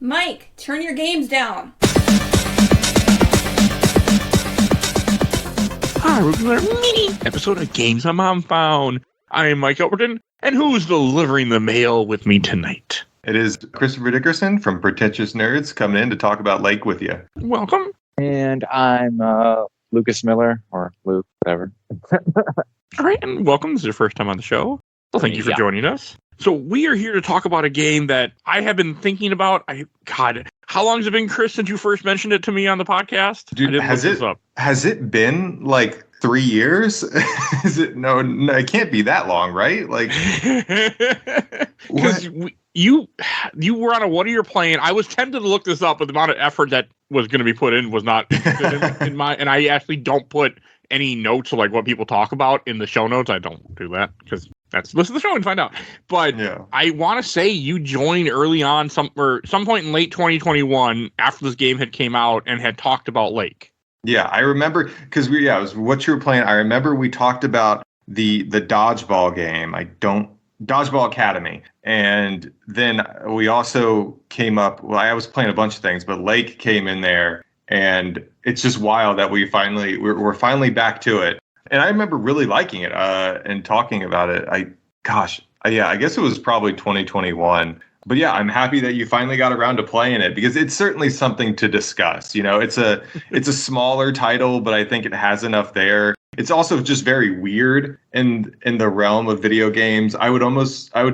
Mike, turn your games down. Hi, we're doing a mini episode of Games My Mom Found. I am Mike Albertin, and who's delivering the mail with me tonight? It is Christopher Dickerson from Pretentious Nerds coming in to talk about Lake with you. Welcome. And I'm Lucas Miller, or Luke, whatever. All right, and welcome. This is your first time on the show. Well, thank you for joining us. So we are here to talk about a game that I have been thinking about. God, how long has it been, Chris, since you first mentioned it to me on the podcast? Dude, has it been like 3 years? Is it? No, it can't be that long, right? Like, because you were on a what are you playing? I was tempted to look this up, but the amount of effort that was going to be put in was not in my. And I actually don't put any notes of like what people talk about in the show notes. I don't do that because listen to the show and find out. But yeah. I want to say you joined early on some point in late 2021 after this game had came out and had talked about Lake. Yeah, I remember because it was what you were playing. I remember we talked about the dodgeball game. Dodgeball Academy. And then we also came up, I was playing a bunch of things, but Lake came in there, and it's just wild that we're finally back to it. And I remember really liking it and talking about it. I guess it was probably 2021. But yeah, I'm happy that you finally got around to playing it because it's certainly something to discuss. You know, it's a smaller title, but I think it has enough there. It's also just very weird in the realm of video games. I would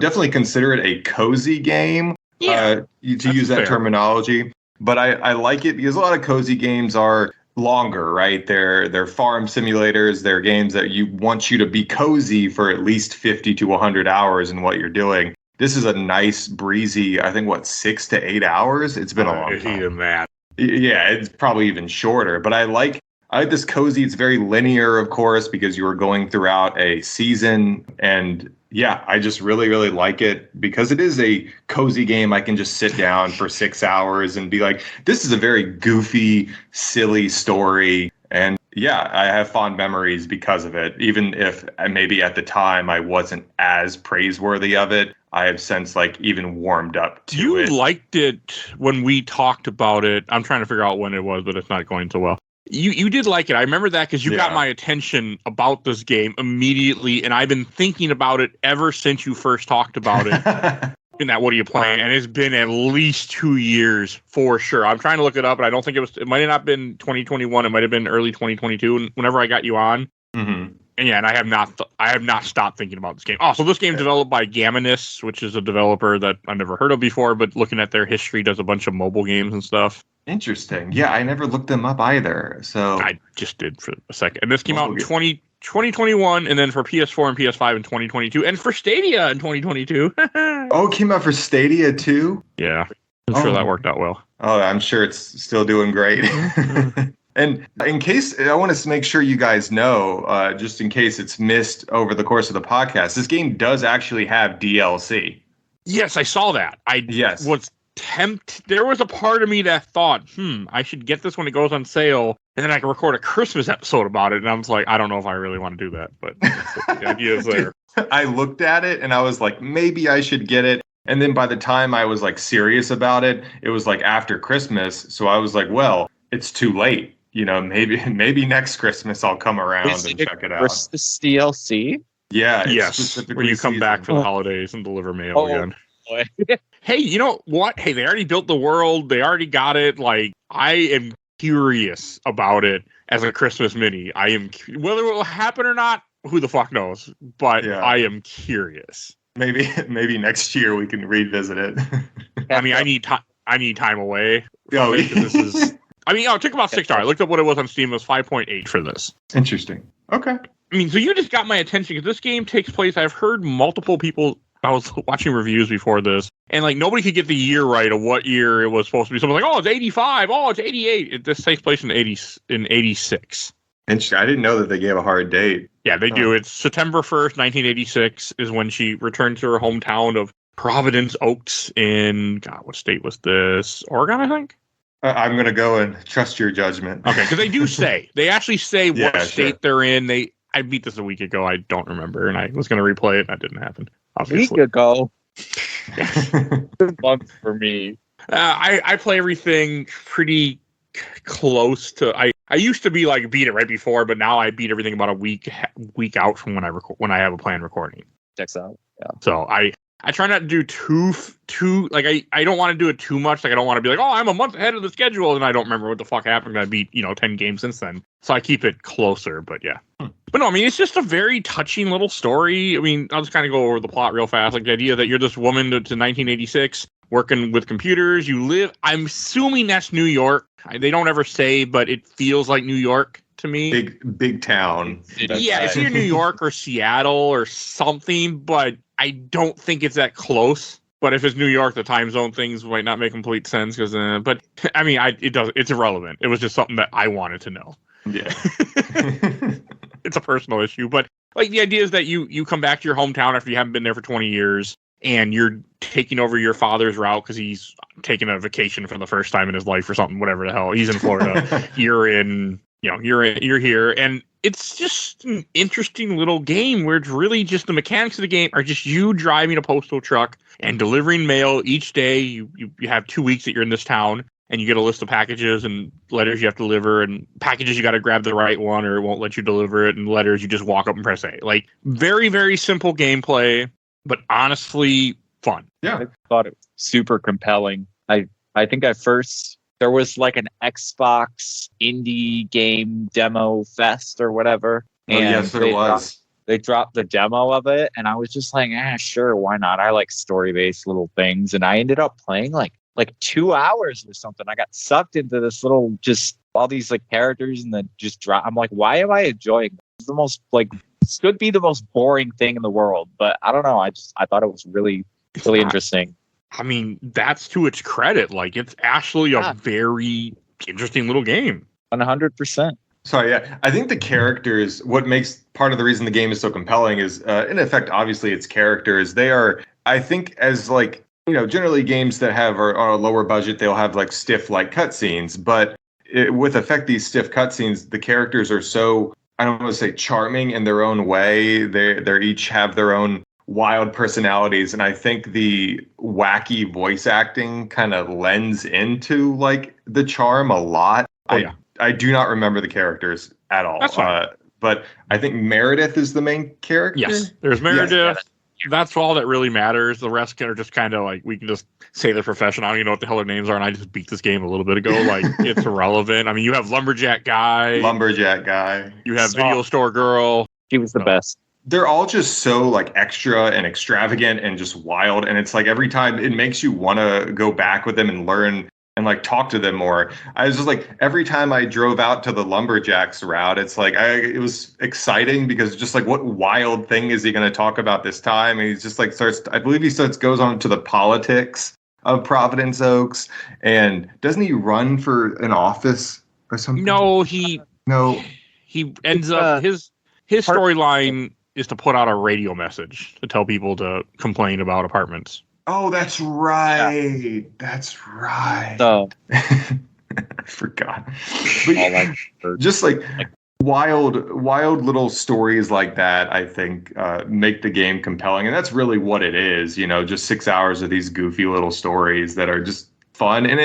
definitely consider it a cozy game, to use that terminology. But I like it because a lot of cozy games are longer, right? They're farm simulators. They're games that want you to be cozy for at least 50 to 100 hours in what you're doing. This is a nice, breezy, I think, 6 to 8 hours? It's been a long time. Even that. Yeah, it's probably even shorter. But I like this cozy. It's very linear, of course, because you are going throughout a season. And yeah, I just really, really like it because it is a cozy game. I can just sit down for 6 hours and be like, this is a very goofy, silly story. And yeah, I have fond memories because of it. Even if maybe at the time I wasn't as praiseworthy of it, I have since even warmed up to it. You liked it when we talked about it. I'm trying to figure out when it was, but it's not going so well. You did like it. I remember that because you got my attention about this game immediately, and I've been thinking about it ever since you first talked about it. In that, what are you playing? And it's been at least 2 years for sure. I'm trying to look it up, but I don't think it might have not been 2021. It might have been early 2022 whenever I got you on. Mm-hmm. And yeah, and I have not stopped thinking about this game. Oh, so this game developed by GMMF, which is a developer that I've never heard of before, but looking at their history, does a bunch of mobile games and stuff. Interesting. Yeah, I never looked them up either. So I just did for a second. And this came out in 2021, and then for PS4 and PS5 in 2022, and for Stadia in 2022. Oh, it came out for Stadia too? Yeah. I'm sure that worked out well. Oh, I'm sure it's still doing great. And in case, I want to make sure you guys know, just in case it's missed over the course of the podcast, this game does actually have DLC. Yes, I saw that. Was tempted. There was a part of me that thought, I should get this when it goes on sale, and then I can record a Christmas episode about it. And I was like, I don't know if I really want to do that, but the idea is there. I looked at it and I was like, maybe I should get it. And then by the time I was serious about it, it was after Christmas. So I was like, well, it's too late. You know, maybe next Christmas I'll come around and check it out. Christmas DLC? Yeah. Yes, where you come back for the holidays and deliver mail again. Boy. Hey, you know what? Hey, they already built the world. They already got it. I am curious about it as a Christmas mini. I am whether it will happen or not, who the fuck knows? But yeah. I am curious. Maybe next year we can revisit it. I mean, I need time away. Oh, this is. It took about 6 hours. I looked up what it was on Steam. It was 5.8 for this. Interesting. Okay. So you just got my attention because this game takes place. I've heard multiple people. I was watching reviews before this, and nobody could get the year right of what year it was supposed to be. Someone's like, "Oh, it's 85. Oh, it's 88." This takes place in 86. Interesting. I didn't know that they gave a hard date. Yeah, they do. It's September 1st, 1986 is when she returned to her hometown of Providence Oaks in what state was this? Oregon, I think. I'm going to go and trust your judgment. Okay, because they actually say what state they're in. I beat this a week ago. I don't remember, and I was going to replay it, and that didn't happen. Obviously. A week ago. Good month for me. I play everything pretty close to. I used to be like beat it right before, but now I beat everything about a week out from when I have a planned recording. Checks out. Yeah. So I try not to do too like I don't want to do it too much. Like I don't want to be like, oh, I'm a month ahead of the schedule and I don't remember what the fuck happened. I beat 10 games since then. So I keep it closer. But yeah. But no, I mean, it's just a very touching little story. I mean, I'll just kind of go over the plot real fast. Like the idea that you're this woman to 1986 working with computers. You live, I'm assuming that's New York. They don't ever say, but it feels like New York to me. Big town. Yeah, it's either New York or Seattle or something, but I don't think it's that close. But if it's New York, the time zone things might not make complete sense. But I mean, it's irrelevant. It was just something that I wanted to know. Yeah. It's a personal issue, but like the idea is that you come back to your hometown after you haven't been there for 20 years and you're taking over your father's route because he's taking a vacation for the first time in his life or something, whatever the hell. He's in Florida. You're here. And it's just an interesting little game where it's really just the mechanics of the game are just you driving a postal truck and delivering mail each day. You have 2 weeks that you're in this town. And you get a list of packages and letters you have to deliver, and packages you got to grab the right one or it won't let you deliver it, and letters you just walk up and press A. Like very, very simple gameplay, but honestly fun. Yeah. I thought it was super compelling. I think there was like an Xbox indie game demo fest or whatever. Oh, yes, there was. They dropped the demo of it, and I was just like, sure, why not? I like story-based little things, and I ended up playing like 2 hours or something. I got sucked into this little, just all these like characters and then just drop. I'm like, why am I enjoying this? It's the most should be the most boring thing in the world. But I don't know. I thought it was really interesting. I mean, that's to its credit. Like it's actually a very interesting little game. 100%. Sorry, yeah. I think the characters, what makes part of the reason the game is so compelling is, in effect, obviously its characters. They are, I think, as like, generally games that are a lower budget, they'll have like stiff like cutscenes. But with effect, these stiff cutscenes, the characters are so, I don't want to say charming in their own way. They each have their own wild personalities, and I think the wacky voice acting kind of lends into like the charm a lot. Oh, yeah. I do not remember the characters at all. That's fine. But I think Meredith is the main character. Yes, there's Meredith. Yes. That's all that really matters. The rest are just kind of like, we can just say they're professional. I don't even know what the hell their names are, and I just beat this game a little bit ago. Like, it's irrelevant. I mean, you have Lumberjack Guy. You have Video Store Girl. She was the best. They're all just so like extra and extravagant and just wild. And it's like every time it makes you want to go back with them and learn and like talk to them more. I was just like, every time I drove out to the Lumberjacks route, it's like it was exciting because just like, what wild thing is he going to talk about this time? And he's just like goes on to the politics of Providence Oaks. And doesn't he run for an office or something? No, he ends up his storyline is to put out a radio message to tell people to complain about apartments. Oh, that's right. Yeah. That's right. So I forgot. But just like wild little stories like that, I think make the game compelling. And that's really what it is, just 6 hours of these goofy little stories that are just fun. And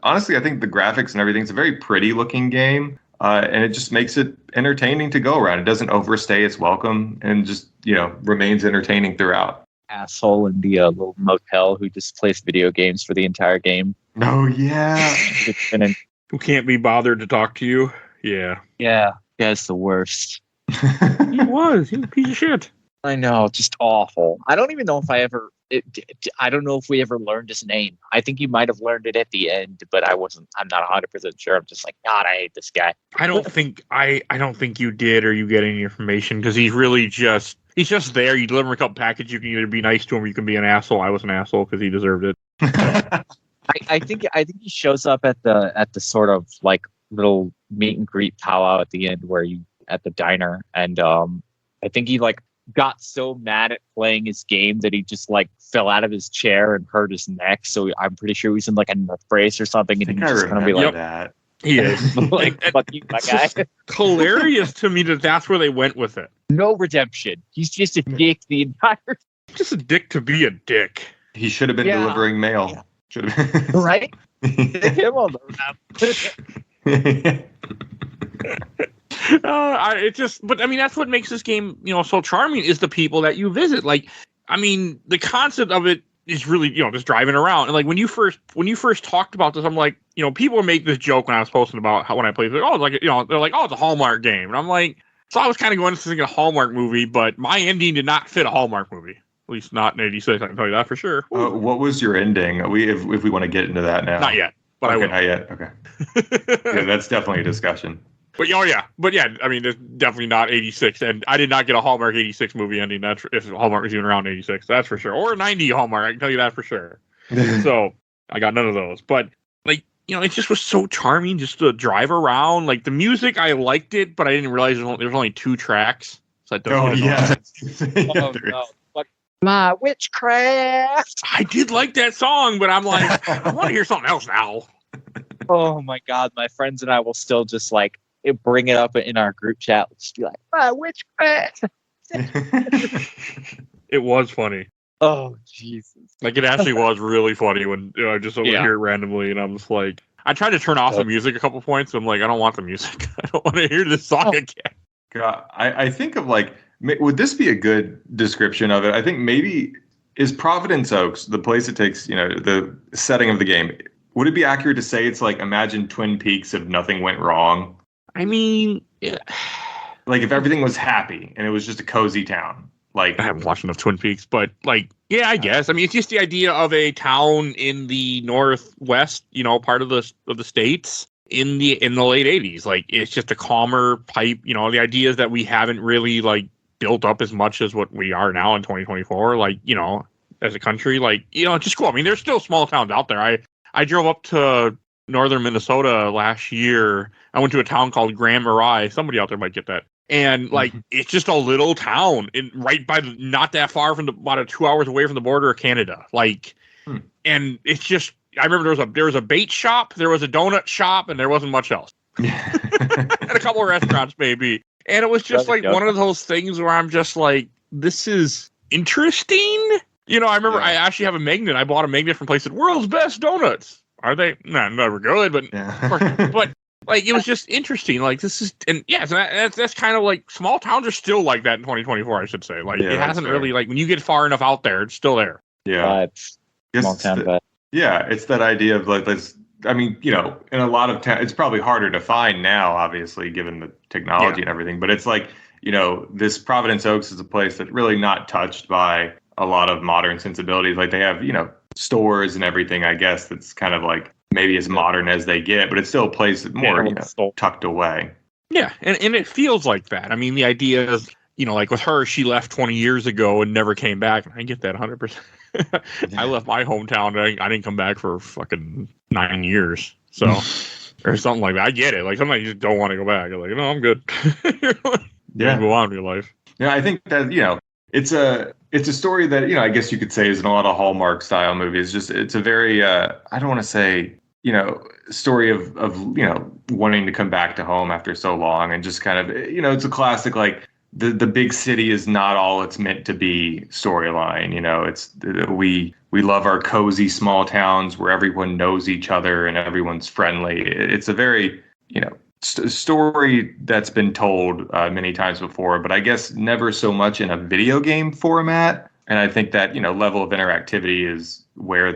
honestly, I think the graphics and everything, it's a very pretty looking game. And it just makes it entertaining to go around. It doesn't overstay its welcome and just, remains entertaining throughout. Asshole in the little motel who just plays video games for the entire game. Oh, yeah. Who can't be bothered to talk to you. Yeah. Yeah. That's the worst. He was a piece of shit. I know. Just awful. I don't even know if I don't know if we ever learned his name. I think you might have learned it at the end, but I'm not 100% sure. I'm just like, God, I hate this guy. I don't think you did, or you get any information, because he's really just there. You deliver a couple packages. You can either be nice to him or you can be an asshole. I was an asshole because he deserved it. I think he shows up at the sort of like little meet and greet powwow at the end at the diner, and I think he like got so mad at playing his game that he just like fell out of his chair and hurt his neck. So I'm pretty sure he's in like a neck brace or something, and he's just gonna be like that. He is like, fuck you, my guy. Hilarious to me that's where they went with it. No redemption. He's just a dick the entire. Just a dick to be a dick. He should have been delivering mail. Should have been. Right? Him on the but I mean, that's what makes this game, so charming is the people that you visit. Like, I mean, the concept of it is really, just driving around. And like when you first talked about this, I'm like, people make this joke when I was posting about when I played it. Oh, like, they're like, oh, it's a Hallmark game. And I'm like, so I was kind of going to think a Hallmark movie, but my ending did not fit a Hallmark movie. At least not in '86. I can tell you that for sure. What was your ending? If we want to get into that now. Not yet, but I will. Not yet. Okay. Yeah, that's definitely a discussion. But I mean, it's definitely not '86, and I did not get a Hallmark '86 movie ending. That's if Hallmark was even around '86, that's for sure, or '90 Hallmark. I can tell you that for sure. So I got none of those. But like, it just was so charming just to drive around. Like the music, I liked it, but I didn't realize there was only 2 tracks. So no. My witchcraft. I did like that song, but I'm like, I want to hear something else now. Oh my God, my friends and I will still just like bring it up in our group chat. We'll just be like, my witchcraft. It was funny. Oh Jesus! Like it actually was really funny when I just hear it randomly, and I'm just like, I tried to turn off the music a couple points. I'm like, I don't want the music. I don't want to hear this song again. God, I think of like, would this be a good description of it? I think maybe is Providence Oaks, the place it takes, the setting of the game. Would it be accurate to say it's like imagine Twin Peaks if nothing went wrong? I mean, yeah. Like if everything was happy and it was just a cozy town. Like I haven't watched enough Twin Peaks, but like, yeah, I guess. I mean, it's just the idea of a town in the northwest, part of the states in the late '80s. Like it's just a calmer pipe. The idea is that we haven't really like built up as much as what we are now in 2024. Like as a country, like it's just cool. I mean, there's still small towns out there. I drove up to northern Minnesota last year. I went to a town called Grand Marais. Somebody out there might get that. And like, it's just a little town not that far from about 2 hours away from the border of Canada. Like, and it's just, I remember there was a bait shop, there was a donut shop, and there wasn't much else. And a couple of restaurants maybe. And it was just like one of those things where I'm just like, this is interesting. I remember I actually have a magnet. I bought a magnet from a place that world's best donuts. Are they? No, never good, but but like it was just interesting. Like this is, and so that's kind of like small towns are still like that in 2024. I should say. Like it hasn't really like when you get far enough out there, it's still there. Yeah, small town, but it's that idea of like this. I mean, in a lot of towns, it's probably harder to find now, obviously, given the technology and everything. But it's like this Providence Oaks is a place that's really not touched by a lot of modern sensibilities. Like they have, stores and everything, I guess, that's kind of like maybe as modern as they get, but it's still a place that's more, tucked away. Yeah. And it feels like that. I mean, the idea is, like with her, she left 20 years ago and never came back. I get that 100%. I left my hometown. I didn't come back for fucking 9 years. So, or something like that. I get it. Like sometimes you just don't want to go back. You're like, no, I'm good. Go on with your life. Yeah. I think that, it's a story that, I guess you could say is in a lot of Hallmark style movies. It's a very, I don't want to say, story of, wanting to come back to home after so long and just kind of, it's a classic, like the big city is not all it's meant to be storyline. It's we love our cozy small towns where everyone knows each other and everyone's friendly. It's a very, story that's been told many times before, but I guess never so much in a video game format. And I think that, level of interactivity is where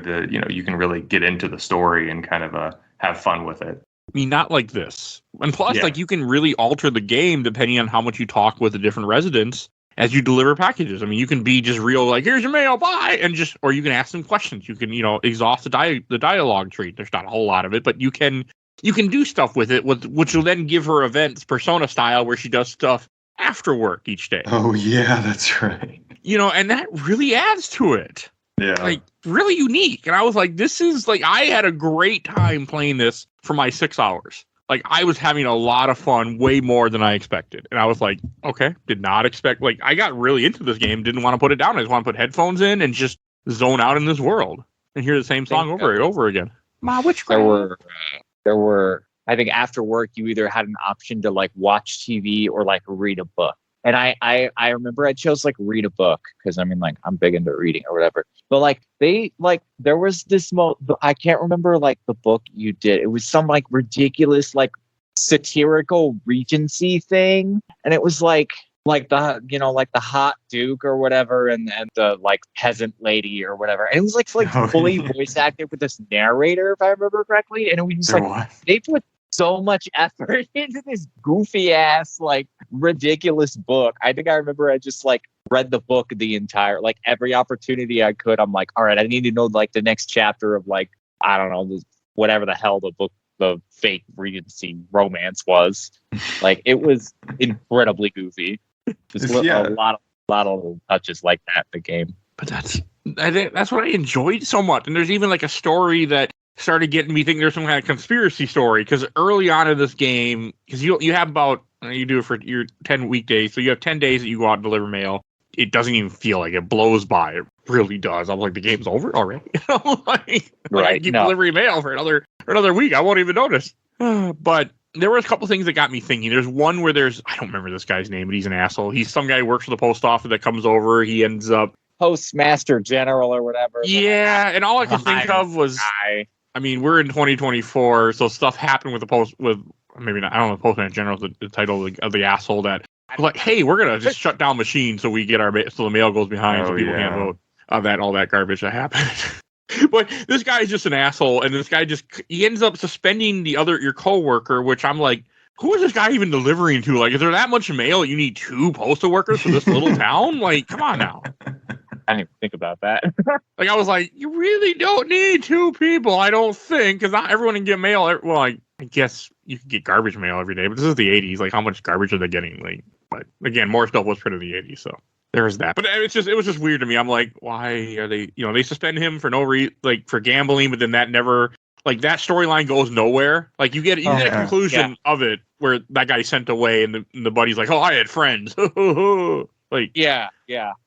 you can really get into the story and kind of have fun with it. I mean, not like this. And plus, like you can really alter the game depending on how much you talk with the different residents as you deliver packages. I mean, you can be just real, like, here's your mail, bye, and or you can ask them questions. You can, exhaust the dialogue tree. There's not a whole lot of it, but you can do stuff with it, which will then give her events Persona style where she does stuff after work each day. Oh, yeah, that's right. And that really adds to it. Yeah. Like, really unique. And I was like, this is like, I had a great time playing this for my 6 hours. Like, I was having a lot of fun, way more than I expected. And I was like, okay, did not expect, like, I got really into this game, didn't want to put it down. I just want to put headphones in and just zone out in this world and hear the same song over and over again. Ma, which there were, I think after work, you either had an option to like watch TV or like read a book. And I remember I chose like read a book because I mean like I'm big into reading or whatever. But like there was this I can't remember like the book you did. It was some like ridiculous like satirical Regency thing, and it was like the like the hot duke or whatever, and the like peasant lady or whatever. And it was like fully voice acted with this narrator, if I remember correctly. And it was just they put so much effort into this goofy ass like ridiculous book. I think I remember I just like read the book the entire like every opportunity I could. I'm like, all right, I need to know like the next chapter of like I don't know whatever the hell the fake Regency romance was. Like it was incredibly goofy. Just a lot of little touches like that in the game. But I think that's what I enjoyed so much. And there's even like a story that started getting me thinking there's some kind of conspiracy story, because early on in this game, because you have about you do it for your 10 weekdays, so you have 10 days that you go out and deliver mail. It doesn't even feel like it blows by. It really does. I'm like, the game's over already. I'm like, I keep delivering mail for another week. I won't even notice. But there were a couple things that got me thinking. There's one where I don't remember this guy's name, but he's an asshole. He's some guy who works for the post office that comes over. He ends up Postmaster General or whatever. Yeah, and all I could think of was, I mean, we're in 2024, so stuff happened with maybe not. I don't know. Postmaster General is the title of the asshole that like, hey, we're gonna just shut down machines so we get so the mail goes behind, so people can't vote. All that garbage that happened. But this guy is just an asshole, and this guy he ends up suspending your coworker, which I'm like, who is this guy even delivering to? Like, is there that much mail you need 2 postal workers for this little town? Like, come on now. I didn't even think about that. Like, I was like, you really don't need 2 people, I don't think, because not everyone can get mail. Well, I guess you can get garbage mail every day, but this is the 80s. Like, how much garbage are they getting? Like, but again, more stuff was printed in the 80s, so there's that. But it was just weird to me. I'm like, why are they? They suspend him for no reason, like for gambling, but then that never, like that storyline goes nowhere. Like you get a conclusion of it where that guy's sent away, and the buddy's like, oh, I had friends. Like, yeah,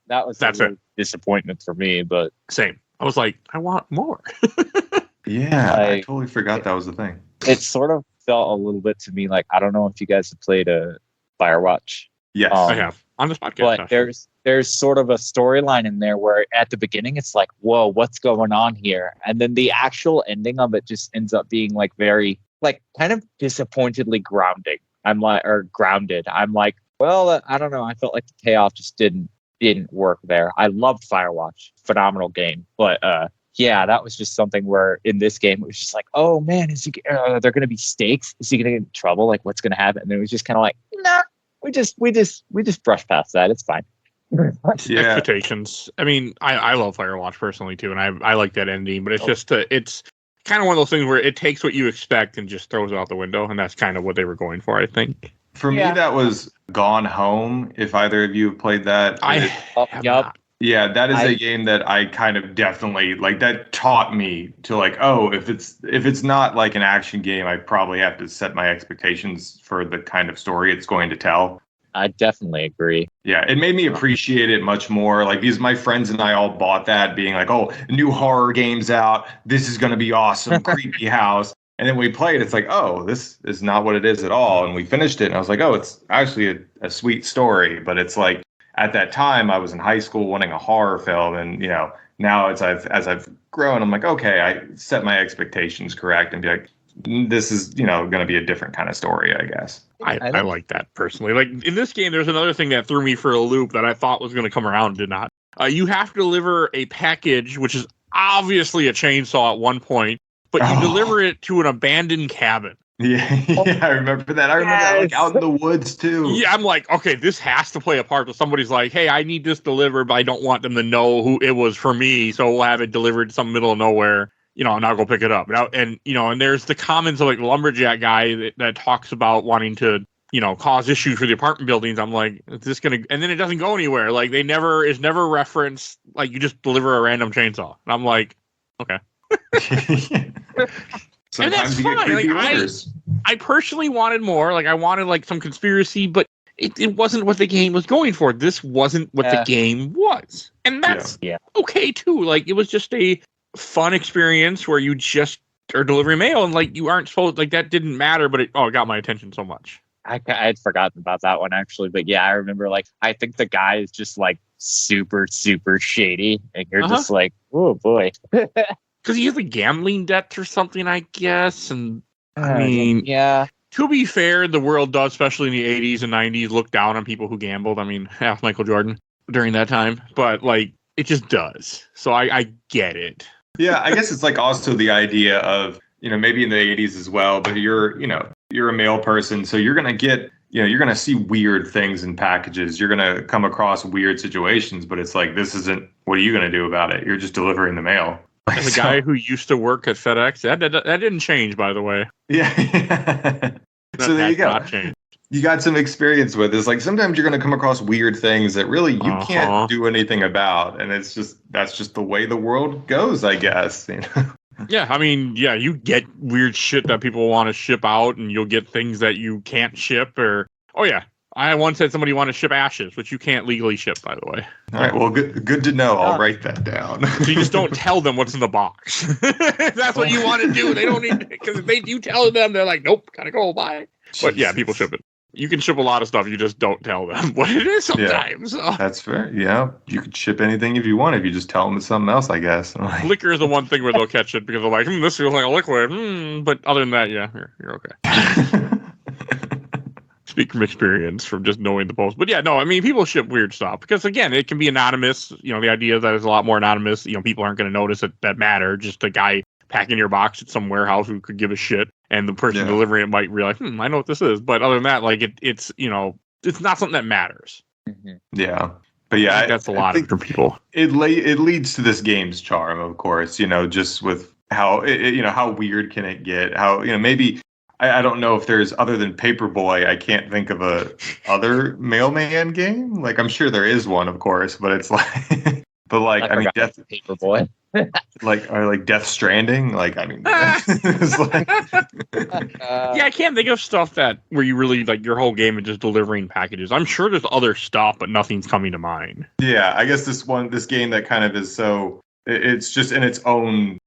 that's a disappointment for me, but same. I was like, I want more. Yeah, I totally forgot that was the thing. It sort of felt a little bit to me like, I don't know if you guys have played a Firewatch. Yes, I have on this podcast. But there's sort of a storyline in there where at the beginning it's like, whoa, what's going on here? And then the actual ending of it just ends up being like very like kind of disappointedly grounding. Grounded. I'm like, well, I don't know. I felt like the payoff just didn't work there. I loved Firewatch, phenomenal game, but yeah, that was just something where in this game it was just like, oh man, are there going to be stakes? Is he going to get in trouble? Like, what's going to happen? And it was just kind of like, nah. We just brush past that. It's fine. Expectations. I mean, I love Firewatch personally too, and I like that ending. But it's just it's kind of one of those things where it takes what you expect and just throws it out the window, and that's kind of what they were going for, I think. For me, that was Gone Home. If either of you have played that, Yep. Yeah, that is a game that I kind of definitely like. That taught me to like, oh, if it's not like an action game, I probably have to set my expectations for the kind of story it's going to tell. I definitely agree. Yeah, it made me appreciate it much more. Like my friends and I all bought that, being like, oh, new horror game's out. This is going to be awesome. Creepy house. And then we played. It's like, oh, this is not what it is at all. And we finished it, and I was like, oh, it's actually a sweet story, but it's like. At that time, I was in high school wanting a horror film, and now as I've grown, I'm like, okay, I set my expectations correct and be like, this is going to be a different kind of story, I guess. I like that personally. Like in this game, there's another thing that threw me for a loop that I thought was going to come around, did not. You have to deliver a package, which is obviously a chainsaw at one point, but you deliver it to an abandoned cabin. Yeah, I remember that. I remember that like out in the woods too. Yeah, I'm like, okay, this has to play a part. That somebody's like, hey, I need this delivered, but I don't want them to know who it was for me, so we'll have it delivered to some middle of nowhere, and I'll go pick it up. And there's the comments of like the lumberjack guy that talks about wanting to, cause issues for the apartment buildings. I'm like, is this gonna? And then it doesn't go anywhere. Like it's never referenced. Like you just deliver a random chainsaw. And I'm like, okay. Sometimes you get creepy orders. I personally wanted more. Like I wanted like some conspiracy, but it wasn't what the game was going for. This wasn't what the game was, and that's okay too. Like it was just a fun experience where you just are delivering mail, and like you aren't supposed like that didn't matter, but it got my attention so much. I had forgotten about that one actually, but yeah, I remember like I think the guy is just like super super shady, and you're just like, oh boy, because he has a gambling debt or something, I guess. And I mean, yeah. To be fair, the world does, especially in the 80s and 90s, look down on people who gambled. I mean, half Michael Jordan during that time, but like it just does. So I get it. Yeah, I guess it's like also the idea of, maybe in the 80s as well, but you're a male person, so you're going to get, you're going to see weird things in packages. You're going to come across weird situations, but it's like, this isn't, what are you going to do about it? You're just delivering the mail. As a guy who used to work at FedEx, that didn't change, by the way. Yeah. So there you go. You got some experience with this. Like sometimes you're going to come across weird things that really you can't do anything about. And that's just the way the world goes, I guess. Yeah, I mean, yeah, you get weird shit that people want to ship out, and you'll get things that you can't ship. I once had somebody want to ship ashes, which you can't legally ship, by the way. All right, well, good to know. I'll write that down. So you just don't tell them what's in the box. If that's what you want to do. They don't need, because if you tell them, they're like, nope, gotta go buy. But yeah, people ship it. You can ship a lot of stuff. You just don't tell them what it is sometimes. Yeah, that's fair. Yeah, you could ship anything if you want. If you just tell them it's something else, I guess. Liquor is the one thing where they'll catch it because they're like, this feels like a liquid. But other than that, yeah, you're okay. Speak from experience, from just knowing the post. But yeah, no, I mean, people ship weird stuff because, again, it can be anonymous. The idea that it's a lot more anonymous. People aren't going to notice that matter. Just a guy packing your box at some warehouse who could give a shit. And the person delivering it might realize, I know what this is. But other than that, like it's not something that matters. Mm-hmm. Yeah. But yeah, that's a lot for people. It leads to this game's charm, of course, just with how, how weird can it get? How, maybe, I don't know if there's, other than Paperboy, I can't think of a other mailman game. Like, I'm sure there is one, of course, but it's like, I mean, Paperboy. like Death Stranding, it's like I can't think of stuff where you really like your whole game is just delivering packages. I'm sure there's other stuff, but nothing's coming to mind. Yeah, I guess this game that kind of is so, it's just in its own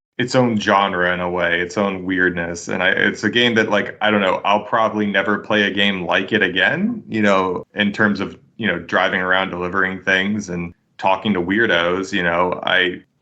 genre in a way, its own weirdness, and it's a game that, like, I don't know, I'll probably never play a game like it again. In terms of driving around delivering things and talking to weirdos.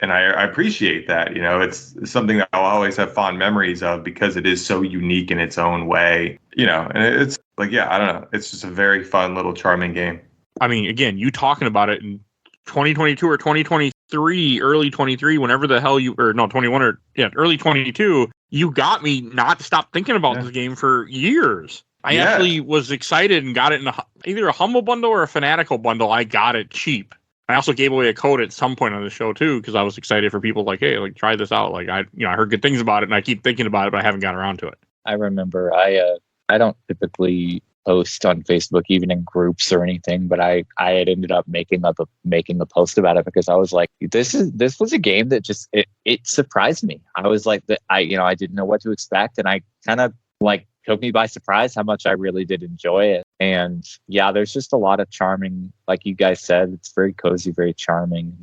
I appreciate that. It's something that I'll always have fond memories of because it is so unique in its own way. And it's like, I don't know. It's just a very fun little charming game. I mean, again, you talking about it in 2022 or 2023, early 23, whenever the hell 21 or early 22, you got me not to stop thinking about this game for years. I actually was excited and got it in either a Humble Bundle or a Fanatical Bundle. I got it cheap. I also gave away a code at some point on the show too, because I was excited for people like, hey, like try this out. Like I heard good things about it, and I keep thinking about it, but I haven't gotten around to it. I remember I don't typically post on Facebook, even in groups or anything, but I had ended up making a post about it because I was like, this was a game that just it surprised me. I was like I didn't know what to expect, and I kind of like took me by surprise how much I really did enjoy it. And yeah, there's just a lot of charming, like you guys said, it's very cozy, very charming.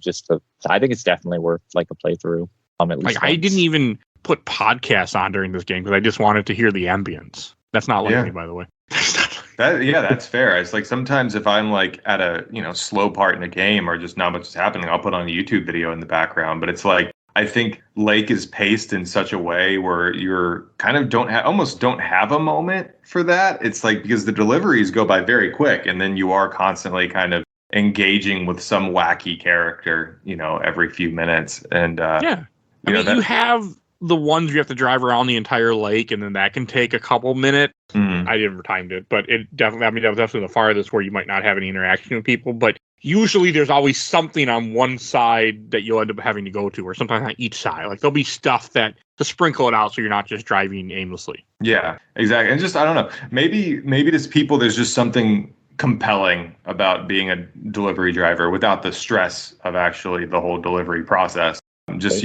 I think it's definitely worth like a playthrough. At least like I didn't even put podcasts on during this game because I just wanted to hear the ambience. That's not like me, by the way. That's fair. It's like sometimes if I'm like at a slow part in a game or just not much is happening, I'll put on a YouTube video in the background. But it's like, I think Lake is paced in such a way where you're kind of almost don't have a moment for that. It's like, because the deliveries go by very quick, and then you are constantly kind of engaging with some wacky character, every few minutes. And you have the ones you have to drive around the entire lake, and then that can take a couple minutes. I never timed it, but it definitely, that was definitely the farthest where you might not have any interaction with people. But usually there's always something on one side that you'll end up having to go to, or sometimes on each side. Like there'll be stuff to sprinkle it out so you're not just driving aimlessly. Yeah, exactly. And just, I don't know, maybe there's people, there's just something compelling about being a delivery driver without the stress of actually the whole delivery process. Just,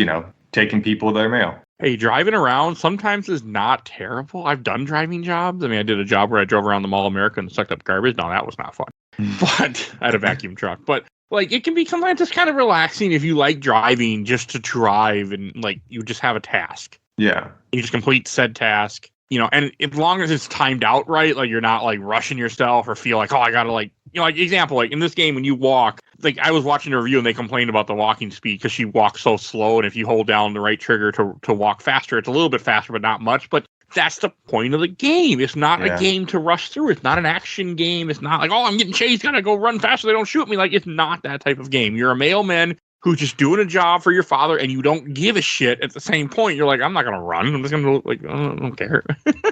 taking people their mail. Hey, driving around sometimes is not terrible. I've done driving jobs. I mean, I did a job where I drove around the Mall of America and sucked up garbage. No, that was not fun. But I had a vacuum truck. But like, it can be sometimes just kind of relaxing if you like driving, just to drive and like you just have a task. Yeah. You just complete said task. and as long as it's timed out right, like you're not like rushing yourself or feel like, oh, I gotta like, like example, like in this game when you walk, like I was watching a review and they complained about the walking speed because she walks so slow, and if you hold down the right trigger to walk faster, it's a little bit faster, but not much. But that's the point of the game. It's not a game to rush through. It's not an action game. It's not like, oh, I'm getting chased, gotta go run faster, they don't shoot me. Like, it's not that type of game. You're a mailman who's just doing a job for your father, and you don't give a shit. At the same point, you're like, I'm not gonna run. I'm just gonna like, I don't care.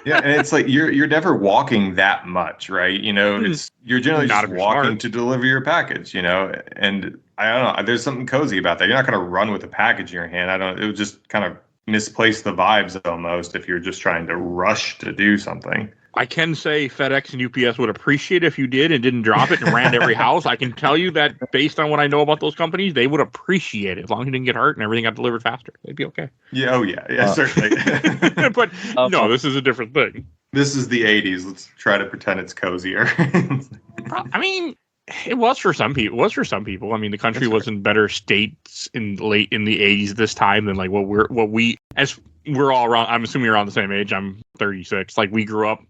Yeah, and it's like you're never walking that much, right? You're generally just walking to deliver your package, And I don't know, there's something cozy about that. You're not gonna run with a package in your hand. It would just kind of misplace the vibes almost if you're just trying to rush to do something. I can say FedEx and UPS would appreciate it if you did and didn't drop it and ran to every house. I can tell you that based on what I know about those companies, they would appreciate it as long as you didn't get hurt and everything got delivered faster. They'd be okay. Yeah, oh yeah, certainly. But no, this is a different thing. This is the 80s. Let's try to pretend it's cozier. I mean, it was for some people. I mean, the country was in better states in the 80s this time than like we're all around. I'm assuming you're around the same age. I'm 36. Like we grew up,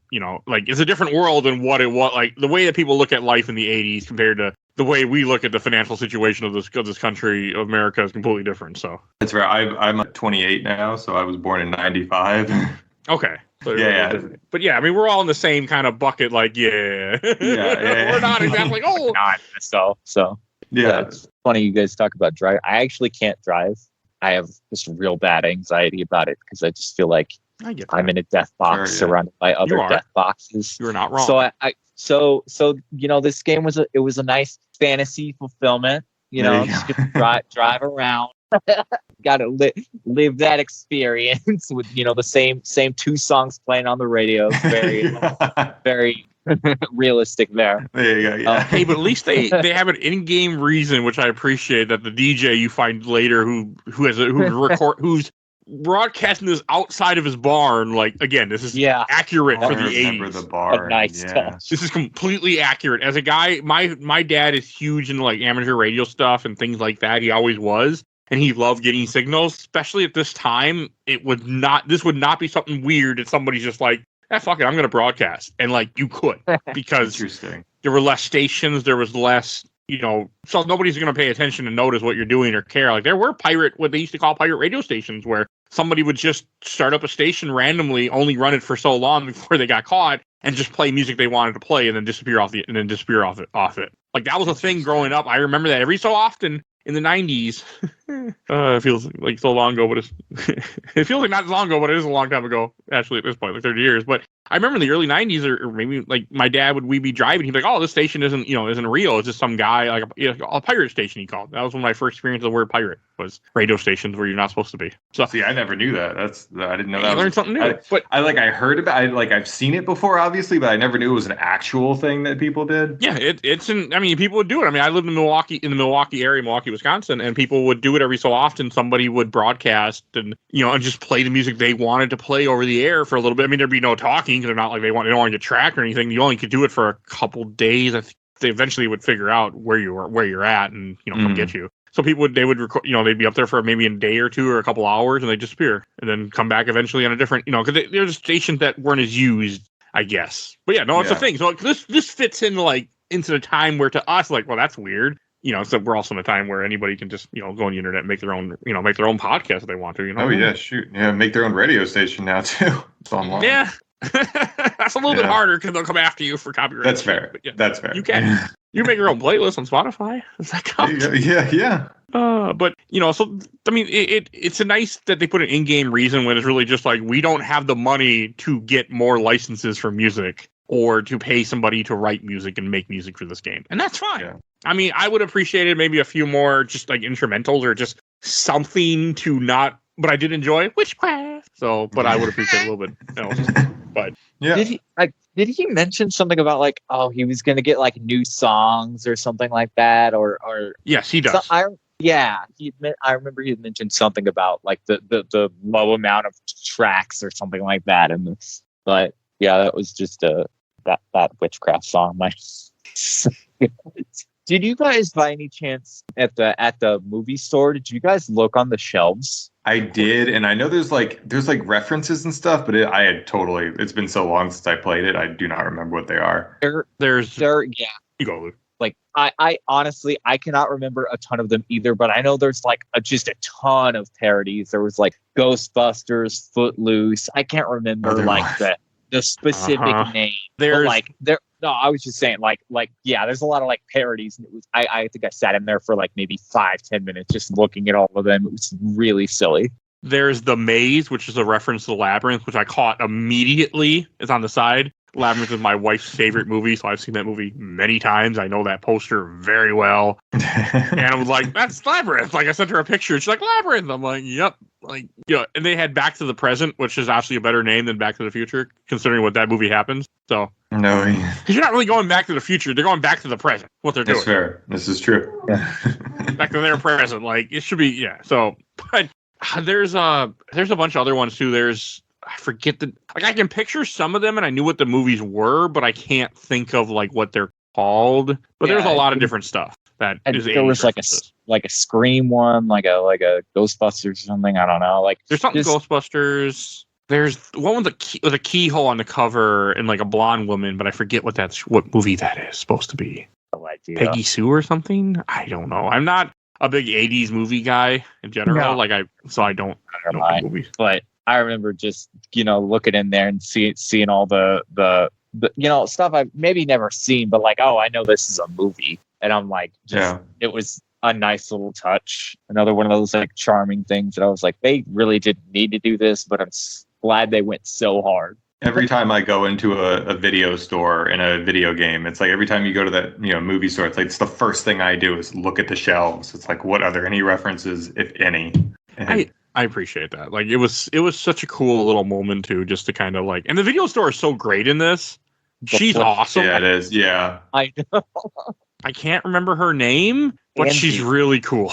like it's a different world than what it was. Like the way that people look at life in the 80s compared to the way we look at the financial situation of this country of America is completely different. So that's right. I'm 28 now, so I was born in 95. Okay. So yeah. But yeah, I mean, we're all in the same kind of bucket. Like, yeah. We're not exactly. Oh, not myself. So yeah, it's funny you guys talk about drive. I actually can't drive. I have just real bad anxiety about it because I just feel like I'm in a death box surrounded by other death boxes. You're not wrong. So so this game was a nice fantasy fulfillment. Just get to drive around. Got to live that experience with the same two songs playing on the radio. Very very realistic there. There you go. Yeah. Hey, but at least they have an in-game reason, which I appreciate. That the DJ you find later who's broadcasting this outside of his barn. Like again, this is accurate for the 80s. The barn. Nice touch. This is completely accurate. As a guy, my dad is huge into like amateur radio stuff and things like that. He always was. And he loved getting signals, especially at this time. This would not be something weird if somebody's just like, fuck it, I'm going to broadcast. And like, you could, because there were less stations, there was less, so nobody's going to pay attention and notice what you're doing or care. Like there were what they used to call pirate radio stations, where somebody would just start up a station randomly, only run it for so long before they got caught, and just play music they wanted to play and then disappear off it. Like that was a thing growing up. I remember that every so often. In the 90s, it feels like so long ago, but it feels like not as long ago, but it is a long time ago, actually, at this point, like 30 years. But I remember in the early 90s, or maybe like my dad we'd be driving, he'd be like, oh, this station isn't real. It's just some guy, like a pirate station, he called. That was when my first experience of the word pirate was radio stations where you're not supposed to be. So see, I never knew that. I didn't know that. I learned something new. But I heard about it, I've seen it before, obviously, but I never knew it was an actual thing that people did. Yeah, people would do it. I mean, I lived in the Milwaukee area, Milwaukee, Wisconsin, and people would do it every so often. Somebody would broadcast and just play the music they wanted to play over the air for a little bit. I mean, there'd be no talking because they're not like they don't want to get tracked or anything. You only could do it for a couple days. I think they eventually would figure out where you're at and come get you. So they would record, they'd be up there for maybe a day or two or a couple hours and they disappear and then come back eventually on a different, because there's stations that weren't as used, I guess. But yeah, no, it's a thing. So this fits into the time where to us, like, well, that's weird. So we're also in a time where anybody can just, go on the internet and make their own podcast if they want to, Oh yeah, shoot. Yeah, make their own radio station now too. It's online. Yeah. That's a little bit harder because they'll come after you for copyright. That's fair. But yeah, that's fair. You can. You make your own playlist on Spotify. Does that count? Yeah. But so I mean, it's a nice that they put an in-game reason when it's really just like we don't have the money to get more licenses for music or to pay somebody to write music and make music for this game, and that's fine. Yeah. I mean, I would appreciate it maybe a few more just like instrumentals or just something to not. But I did enjoy Witchcraft, so but I would appreciate a little bit else. But yeah, did he mention something about like, oh, he was going to get like new songs or something like that, or yes, he does. I remember he had mentioned something about like the low amount of tracks or something like that, but yeah, that was just that Witchcraft song. Did you guys, by any chance, at the movie store, did you guys look on the shelves? I did, and I know there's references and stuff, but it's been so long since I played it, I do not remember what they are. Yeah. You go, Luke. Like I honestly I cannot remember a ton of them either, but I know there's like just a ton of parodies. There was like Ghostbusters, Footloose. I can't remember the specific name. There's like there. No, I was just saying like yeah. There's a lot of like parodies, and it was I think I sat in there for like maybe 5-10 minutes just looking at all of them. It was really silly. There's The Maze, which is a reference to Labyrinth, which I caught immediately. It's on the side. Labyrinth is my wife's favorite movie, so I've seen that movie many times. I know that poster very well. And I was like, that's Labyrinth. Like, I sent her a picture. She's like, Labyrinth. I'm like, yep. Like, yeah. And they had Back to the Present, which is actually a better name than Back to the Future, considering what that movie happens. So, no, because you're not really going back to the future. They're going back to the present, what they're doing. That's fair. This is true. Back to their present. Like, it should be, yeah. So, but there's a bunch of other ones, too. I forget I can picture some of them and I knew what the movies were, but I can't think of like what they're called. But there's a lot of different stuff that is. There was like a Scream one, like a Ghostbusters or something. I don't know. Like there's something Ghostbusters. There's one with a keyhole on the cover and like a blonde woman, but I forget what movie that is supposed to be. No idea. Peggy Sue or something. I don't know. I'm not a big 80s movie guy in general. No. So I don't know the movies. But I remember just, looking in there and seeing all the stuff I've maybe never seen, but like, oh, I know this is a movie. And I'm like, It was a nice little touch. Another one of those like charming things that I was like, they really didn't need to do this, but I'm glad they went so hard. Every time I go into a video store in a video game, it's like every time you go to that movie store, it's like it's the first thing I do is look at the shelves. It's like, what are there any references, if any? I appreciate that. Like it was such a cool little moment too, just to kind of like, and the video store is so great in this. She's awesome. Yeah, it is. Yeah. I know. I can't remember her name, but she's really cool.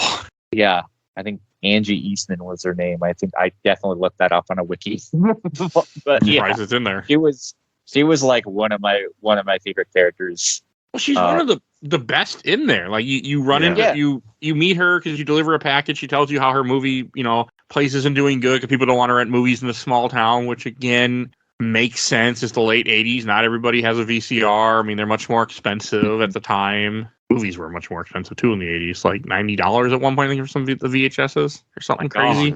Yeah. I think Angie Eastman was her name. I think I definitely looked that up on a wiki. But yeah, it's in there. She was like one of my favorite characters. Well, she's one of the best in there. Like you run into you meet her because you deliver a package. She tells you how her movie, place isn't doing good because people don't want to rent movies in the small town, which again makes sense. It's the late 80s. Not everybody has a VCR. I mean, they're much more expensive at the time. Movies were much more expensive too in the 80s, like $90 at one point, I think, for some of the VHSs or something crazy.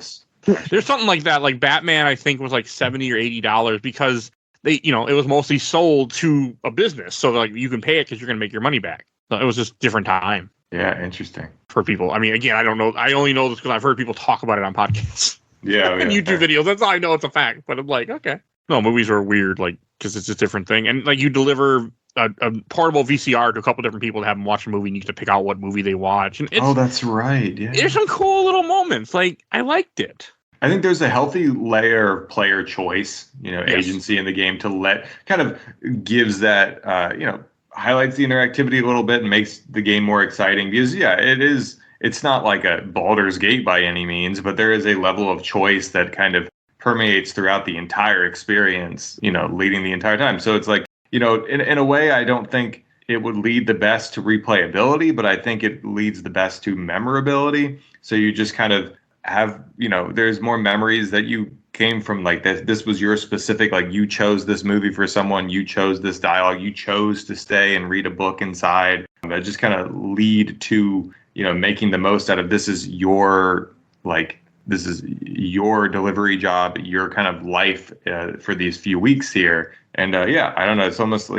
There's something like that. Like Batman, I think, was like $70 or $80 because they, it was mostly sold to a business. So like you can pay it because you're going to make your money back. So it was just different time. Yeah, interesting. For people. I mean, again, I don't know. I only know this because I've heard people talk about it on podcasts. Yeah. And YouTube videos. That's how I know it's a fact. But I'm like, okay. No, movies are weird, like, because it's a different thing. And like you deliver a portable VCR to a couple different people to have them watch a movie, and you get to pick out what movie they watch. And that's right. Yeah. There's some cool little moments. Like, I liked it. I think there's a healthy layer of player choice, agency in the game to kind of gives that, highlights the interactivity a little bit and makes the game more exciting because, it's not like a Baldur's Gate by any means, but there is a level of choice that kind of permeates throughout the entire experience, leading the entire time. So it's like, in a way, I don't think it would lead the best to replayability, but I think it leads the best to memorability. So you just kind of have, there's more memories that you came from, like this was your specific, like you chose this movie for someone, you chose this dialogue, you chose to stay and read a book inside. That just kind of lead to, making the most out of this is your delivery job, your kind of life for these few weeks here. And I don't know, it's almost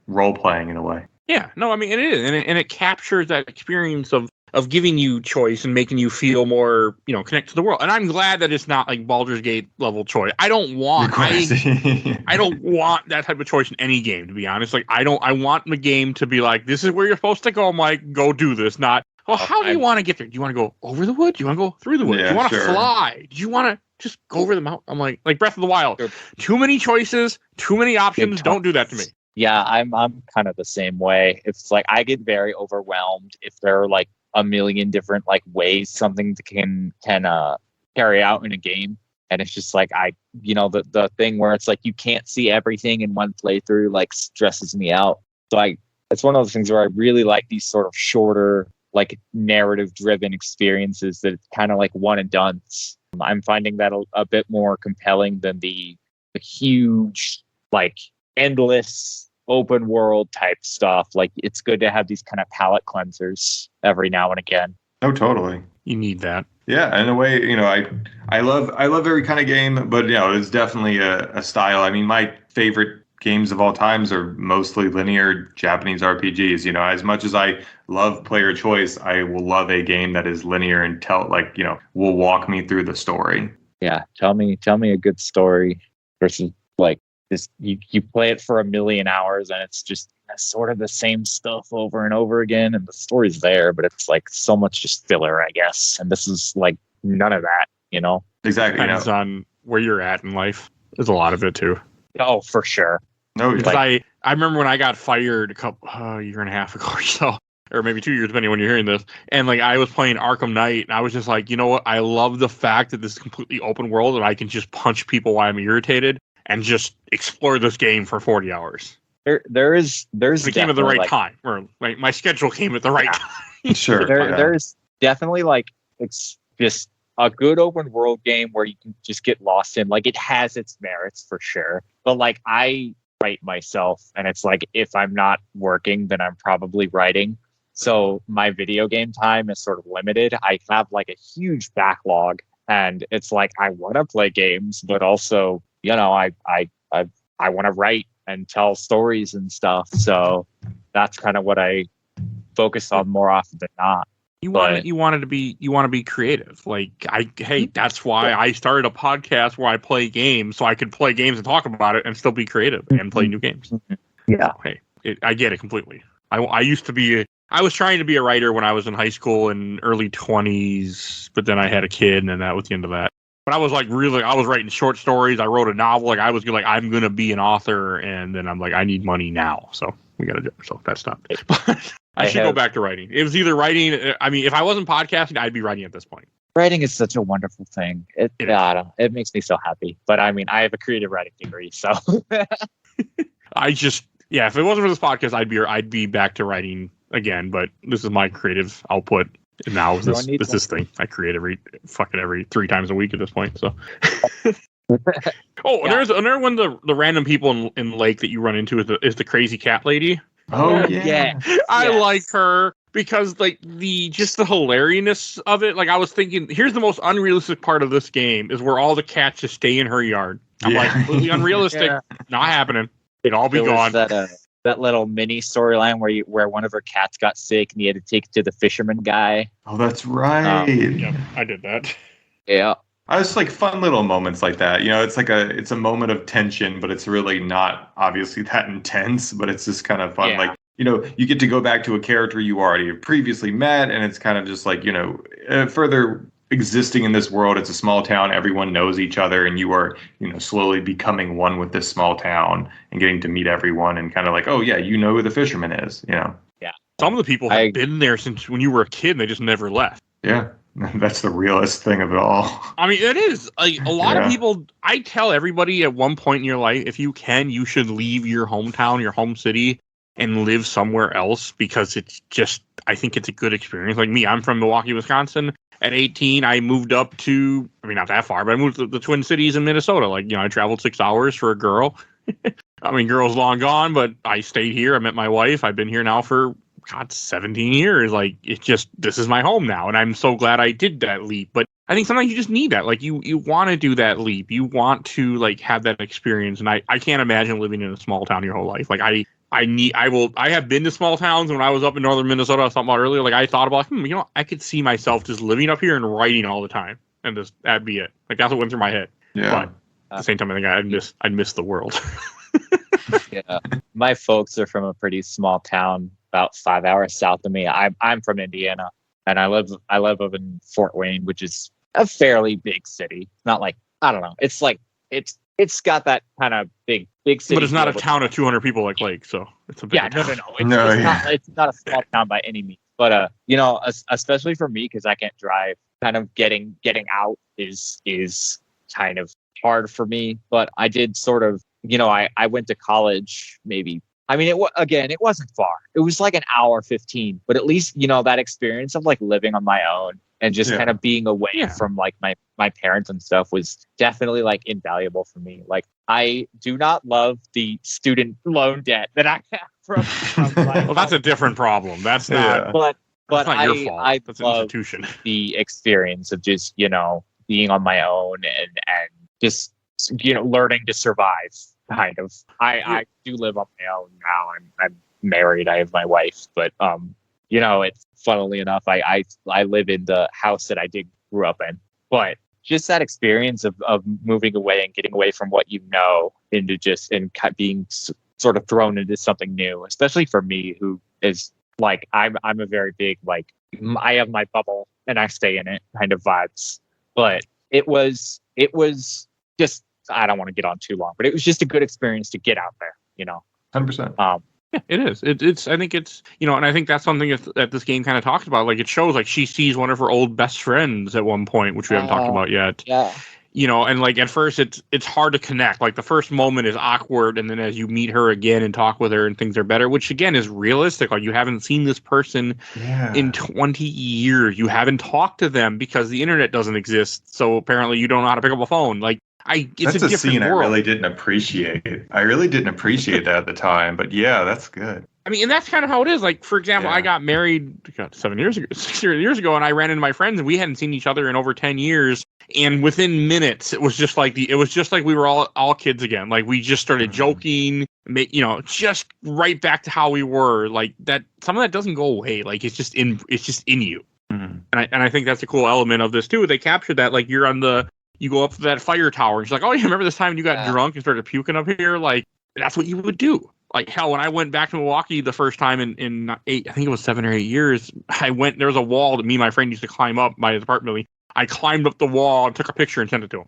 role playing in a way. Yeah, no, I mean, it is. And it captures that experience of giving you choice and making you feel more, connect to the world. And I'm glad that it's not like Baldur's Gate level choice. I don't want I don't want that type of choice in any game, to be honest. Like I want the game to be like, this is where you're supposed to go, Mike, go do this. Not, well, how do you want to get there? Do you want to go over the wood? Do you want to go through the wood? Do you want to fly? Do you want to just go over the mountain? I'm like Breath of the Wild. Too many choices, too many options. Don't do that to me. Yeah, I'm kind of the same way. It's like I get very overwhelmed if there are like a million different like ways something can carry out in a game, and it's just like the thing where it's like you can't see everything in one playthrough like stresses me out. So it's one of those things where I really like these sort of shorter, like narrative driven experiences that it's kind of like one and done's. I'm finding that a bit more compelling than the huge, like endless open world type stuff. Like it's good to have these kind of palate cleansers every now and again. Oh, totally. You need that. Yeah, in a way, I love every kind of game, but it's definitely a style. I mean, my favorite games of all times are mostly linear Japanese RPGs. As much as I love player choice, I will love a game that is linear and will walk me through the story. Yeah, tell me a good story versus like this. You play it for a million hours and it's just sort of the same stuff over and over again, and the story's there, but it's like so much just filler, I guess. And this is like none of that, Exactly. Depends on where you're at in life. There's a lot of it too. Oh, for sure. No, Because I remember when I got fired a year and a half ago or so, or maybe 2 years, depending on when you're hearing this. And like I was playing Arkham Knight, and I was just like, you know what? I love the fact that this is completely open world, and I can just punch people while I'm irritated and just explore this game for 40 hours. There's it came at the right time, or like my schedule came at the right time. Sure. There's definitely like it's just a good open world game where you can just get lost in. Like it has its merits for sure, but like I write myself, and it's like if I'm not working, then I'm probably writing. So my video game time is sort of limited. I have like a huge backlog, and it's like I want to play games, but also I want to write and tell stories and stuff. So that's kind of what I focus on more often than not. You want to be creative. That's why I started a podcast where I play games, so I could play games and talk about it and still be creative and play new games. Yeah. Hey, I get it completely. I was trying to be a writer when I was in high school and early 20s, but then I had a kid, and then that was the end of that. But I was I was writing short stories. I wrote a novel. I was I'm going to be an author, and then I'm like, I need money now. So we got to do it. So that stopped. But I should go back to writing. It was either writing. I mean, if I wasn't podcasting, I'd be writing at this point. Writing is such a wonderful thing. It makes me so happy. But I mean, I have a creative writing degree, so if it wasn't for this podcast, I'd be back to writing again. But this is my creative output. And now this thing I create every 3 times a week at this point. So, there's another one. The random people in Lake that you run into is the crazy cat lady. Oh yeah. I like her because the hilarious of it. Like I was thinking, here's the most unrealistic part of this game is where all the cats just stay in her yard. I'm like, completely unrealistic, not happening. It'd all be gone. That little mini storyline where one of her cats got sick and he had to take it to the fisherman guy. Oh, that's right. Yeah, I did that. Yeah. I was like fun little moments like that. It's a moment of tension, but it's really not obviously that intense, but it's just kind of fun. Yeah. You get to go back to a character you already previously met, and it's kind of just further existing in this world. It's a small town. Everyone knows each other, and you are, slowly becoming one with this small town and getting to meet everyone and kind of like, oh yeah, who the fisherman is, Yeah. Some of the people have been there since when you were a kid and they just never left. Yeah. That's the realest thing of it all. I mean, it is. Like a lot of people, I tell everybody at one point in your life, if you can, you should leave your hometown, your home city, and live somewhere else because I think it's a good experience. Like me, I'm from Milwaukee, Wisconsin. At 18, I moved up to, not that far, but I moved to the Twin Cities in Minnesota. I traveled 6 hours for a girl. Girl's long gone, but I stayed here. I met my wife. I've been here now for, 17 years. This is my home now. And I'm so glad I did that leap. But I think sometimes you just need that. You want to do that leap. You want to have that experience. And I can't imagine living in a small town your whole life. I have been to small towns when I was up in northern Minnesota. I was talking about earlier. I thought about, I could see myself just living up here and writing all the time, and that'd be it. That's what went through my head. Yeah. But at the same time, I think I'd miss the world. Yeah, my folks are from a pretty small town, about 5 hours south of me. I'm from Indiana, and I live up in Fort Wayne, which is a fairly big city. Not I don't know. It's got that kind of big city. But it's not a town of 200 people like Lake, so it's a big town. It's not a small town by any means. But especially for me, because I can't drive, kind of getting out is kind of hard for me. But I did sort of, I went to college maybe I mean, it wasn't far. It was like an hour 15, but at least, that experience of like living on my own and just kind of being away from like my parents and stuff was definitely like invaluable for me. Like, I do not love the student loan debt that I have from well, that's a different problem. That's not, but that's not your fault. I that's an institution. The experience of just, being on my own and just, learning to survive. Kind of. I do live on my own now. I'm married. I have my wife, but it's funnily enough, I live in the house that I grew up in. But just that experience of moving away and getting away from what into being sort of thrown into something new, especially for me, who is like I'm a very big like I have my bubble and I stay in it kind of vibes. But it was just. I don't want to get on too long, but it was just a good experience to get out there, 100%. Yeah, it is. It's. I think it's. And I think that's something that this game kind of talks about. Like, it shows like she sees one of her old best friends at one point, which we haven't talked about yet. Yeah. And like at first it's hard to connect. Like the first moment is awkward, and then as you meet her again and talk with her, and things are better. Which again is realistic. Like, you haven't seen this person in 20 years. You haven't talked to them because the internet doesn't exist. So apparently you don't know how to pick up a phone. Like. It's that's a a scene world. I really didn't appreciate. That at the time, but yeah, that's good. I mean, and that's kind of how it is. Like, for example, I got married 6 years ago, and I ran into my friends, and we hadn't seen each other in over 10 years. And within minutes, it was just like we were all kids again. Like, we just started joking, just right back to how we were. Like that, some of that doesn't go away. Like, it's just in you. Mm-hmm. And I think that's a cool element of this too. They captured that. Like, you go up to that fire tower, and she's like, "Oh, you remember this time you got drunk and started puking up here?" Like, that's what you would do. Like, hell, when I went back to Milwaukee the first time in I think it was 7 or 8 years, there was a wall that me and my friend used to climb up by his apartment building. I climbed up the wall and took a picture and sent it to him.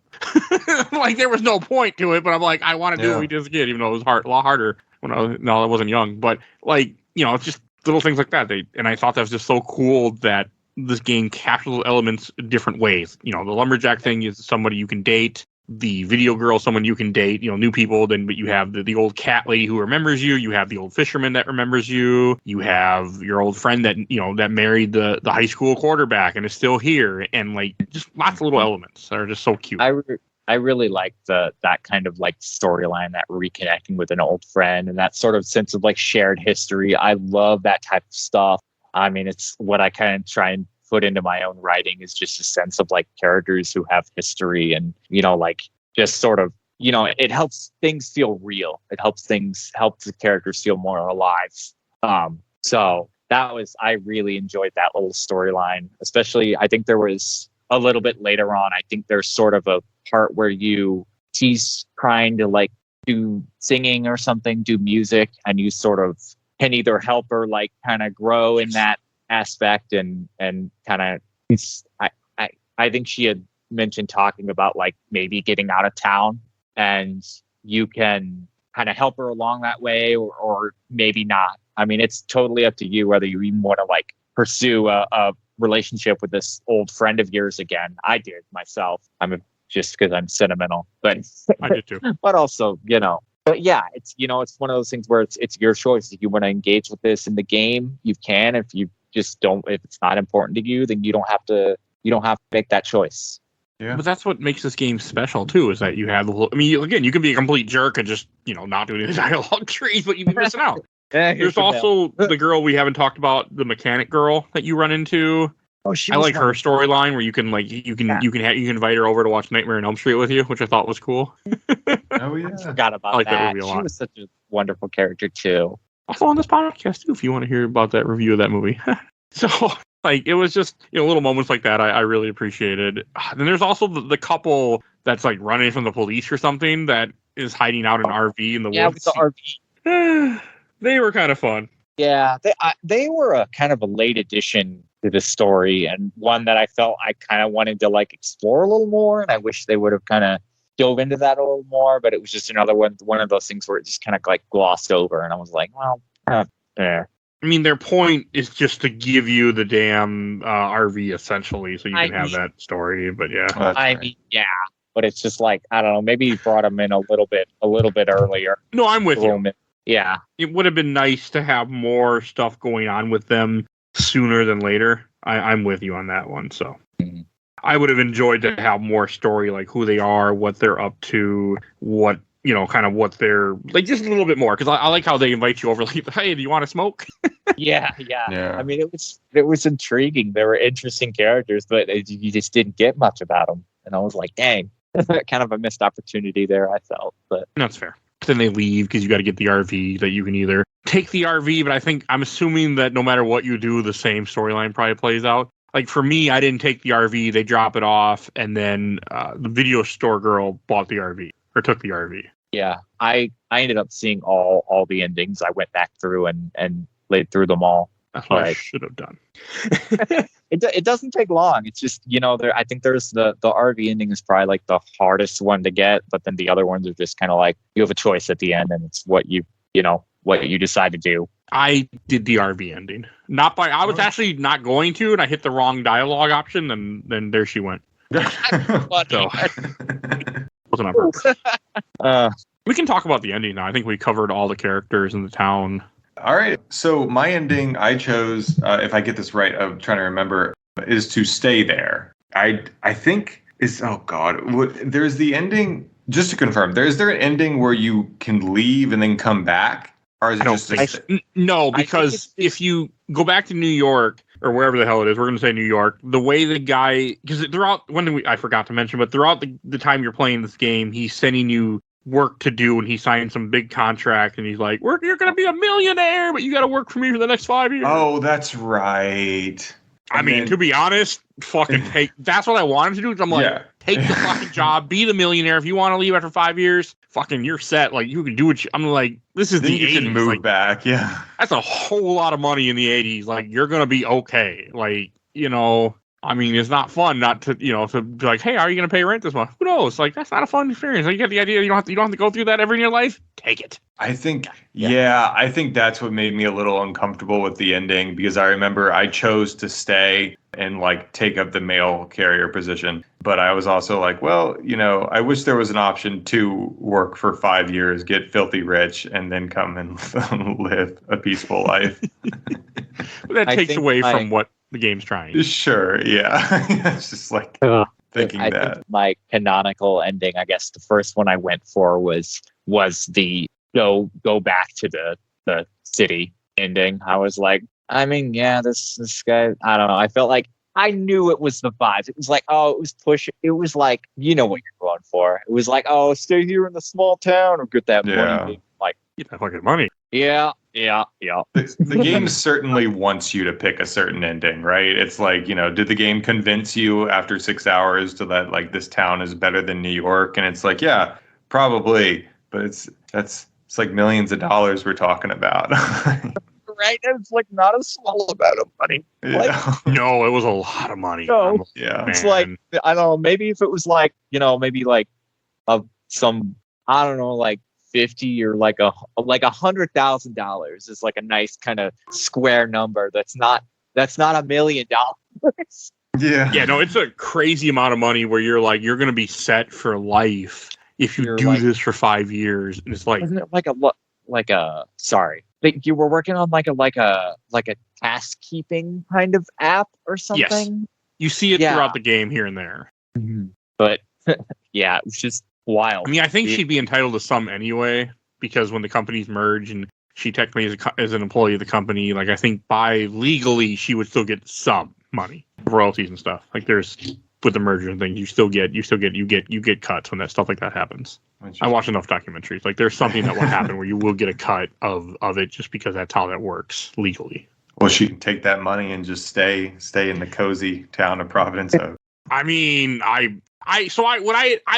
Like, there was no point to it, but I'm like, I want to do what we did as a kid, even though it was a lot harder when I wasn't young. But like, it's just little things like that. And I thought that was just so cool that this game captures those elements different ways. The lumberjack thing is somebody you can date. The video girl, someone you can date. New people. But you have the old cat lady who remembers you. You have the old fisherman that remembers you. You have your old friend that that married the high school quarterback and is still here. And like, just lots of little elements that are just so cute. I really like that kind of like storyline, that reconnecting with an old friend and that sort of sense of like shared history. I love that type of stuff. I mean, it's what I kind of try and put into my own writing is just a sense of like characters who have history and, like just sort of, it helps things feel real. It helps the characters feel more alive. So I really enjoyed that little storyline, especially I think there was a little bit later on. I think there's sort of a part where she's trying to like do singing or something, do music, and you sort of can either help her like kind of grow in that aspect and kind of I think she had mentioned talking about like maybe getting out of town, and you can kind of help her along that way or maybe not. I mean, it's totally up to you whether you even want to like pursue a relationship with this old friend of yours again. I did myself. Just because I'm sentimental, but I did too. But also, but yeah, it's it's one of those things where it's your choice. If you want to engage with this in the game, you can. If you just don't, if it's not important to you, then you don't have to make that choice. Yeah. But that's what makes this game special too, is that you have the whole, I mean, again, you can be a complete jerk and just, not do any dialogue trees, but you'd be missing out. There's also the girl we haven't talked about, the mechanic girl that you run into. Oh, I like her storyline where you can invite her over to watch Nightmare on Elm Street with you, which I thought was cool. Oh yeah, I forgot about that. She was such a wonderful character too. Also on this podcast too, if you want to hear about that review of that movie. So like, it was just little moments like that I really appreciated. Then there's also the couple that's like running from the police or something that is hiding out in an RV in the woods. Yeah, with the RV. They were kind of fun. Yeah, they were a kind of a late addition to the story, and one that I felt I kind of wanted to like explore a little more, and I wish they would have kind of dove into that a little more, but it was just another one of those things where it just kind of like glossed over, and I was like, well, yeah. I mean, their point is just to give you the damn RV essentially, so you can have that story. But yeah, I mean, yeah, but it's just like, I don't know, maybe you brought them in a little bit earlier. No, I'm with you. Yeah. It would have been nice to have more stuff going on with them sooner than later. I'm with you on that one. So I would have enjoyed to have more story, like who they are, what they're up to, what, kind of what they're like, just a little bit more. Because I like how they invite you over, like, hey, do you want to smoke? Yeah. I mean, it was intriguing. There were interesting characters, but you just didn't get much about them. And I was like, dang, kind of a missed opportunity there, I felt. But that's fair. Then they leave because you got to get the RV that you can either take the RV, but I'm assuming that no matter what you do, the same storyline probably plays out. Like for me, I didn't take the RV. They drop it off, and then the video store girl bought the RV or took the RV. Yeah, I ended up seeing all the endings. I went back through and played through them all. That's what I should have done. It doesn't take long. It's just, I think there's the RV ending is probably like the hardest one to get, but then the other ones are just kind of like you have a choice at the end, and it's what you decide to do. I did the RV ending. I was actually not going to, and I hit the wrong dialogue option, and then there she went. So, wasn't on purpose. We can talk about the ending now. I think we covered all the characters in the town. All right. So my ending I chose, if I get this right, I'm trying to remember, is to stay there. I think is, oh God, there's the ending, just to confirm, is there an ending where you can leave and then come back? Or is it no, because if you go back to New York or wherever the hell it is, we're going to say New York, the way the guy, because throughout, I forgot to mention, but throughout the time you're playing this game, he's sending you work to do, and he signed some big contract, and he's like, you're going to be a millionaire, but you got to work for me for the next 5 years. Oh, that's right. To be honest, fucking that's what I wanted to do. I'm like, take the fucking job, be the millionaire. If you want to leave after 5 years, fucking you're set. Like, you can do what I'm like, this is then the you 80s. can move like, back. Yeah. That's a whole lot of money in the 80s. Like, you're going to be okay. Like, it's not fun not to, to be like, hey, are you going to pay rent this month? Who knows? Like, that's not a fun experience. Like, you get the idea you don't have to go through that ever in your life. Take it. I think, I think that's what made me a little uncomfortable with the ending, because I remember I chose to stay and like take up the mail carrier position. But I was also like, well, I wish there was an option to work for 5 years, get filthy rich, and then come and live a peaceful life. That takes away from what the game's trying. Sure, yeah. It's just like thinking I that. think my canonical ending, I guess the first one I went for was the go back to the city ending. I was like, this guy, I don't know. I felt like I knew it was the vibes. It was like, it was push. It was like, what you're going for. It was like, stay here in the small town or get that money. Like, get that fucking money. Yeah. The game certainly wants you to pick a certain ending, right? It's like, did the game convince you after 6 hours to that like this town is better than New York? And it's like, yeah, probably, but it's like millions of dollars we're talking about. Right? It's like not a small amount of money. Yeah. No, it was a lot of money. No, yeah. It's like, I don't know, maybe if it was like, maybe like some, I don't know, like 50 or like $100,000 is like a nice kind of square number. That's not $1 million. Yeah. No, it's a crazy amount of money where you're like, you're going to be set for life if you do this for 5 years. And it's like, wasn't it sorry, like you were working on like a task keeping kind of app or something? Yes. You see it throughout the game here and there. Mm-hmm. But yeah, it was just wild. I think she'd be entitled to some anyway, because when the companies merge and she technically is an employee of the company, like I think by legally she would still get some money, royalties and stuff. Like there's with the merger and things, you get cuts when that stuff like that happens. I watch enough documentaries. Like there's something that will happen where you will get a cut of it just because that's how that works legally. Well, she can take that money and just stay in the cozy town of Providence. I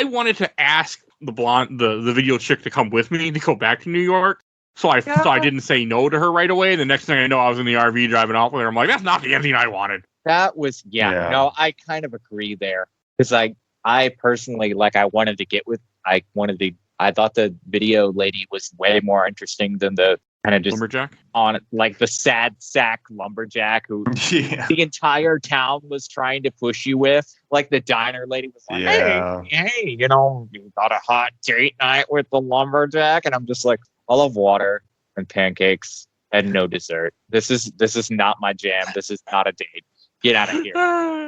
wanted to ask the blonde, the video chick to come with me to go back to New York. So I didn't say no to her right away. The next thing I know, I was in the RV driving off with her. I'm like, that's not the ending I wanted. That was, no, I kind of agree there. Because I personally, like, I thought the video lady was way more interesting than the kind of just lumberjack on like the sad sack lumberjack who the entire town was trying to push you with. Like the diner lady was like, hey, you got a hot date night with the lumberjack. And I'm just like, I love water. and pancakes and no dessert. This is not my jam. This is not a date. Get out of here.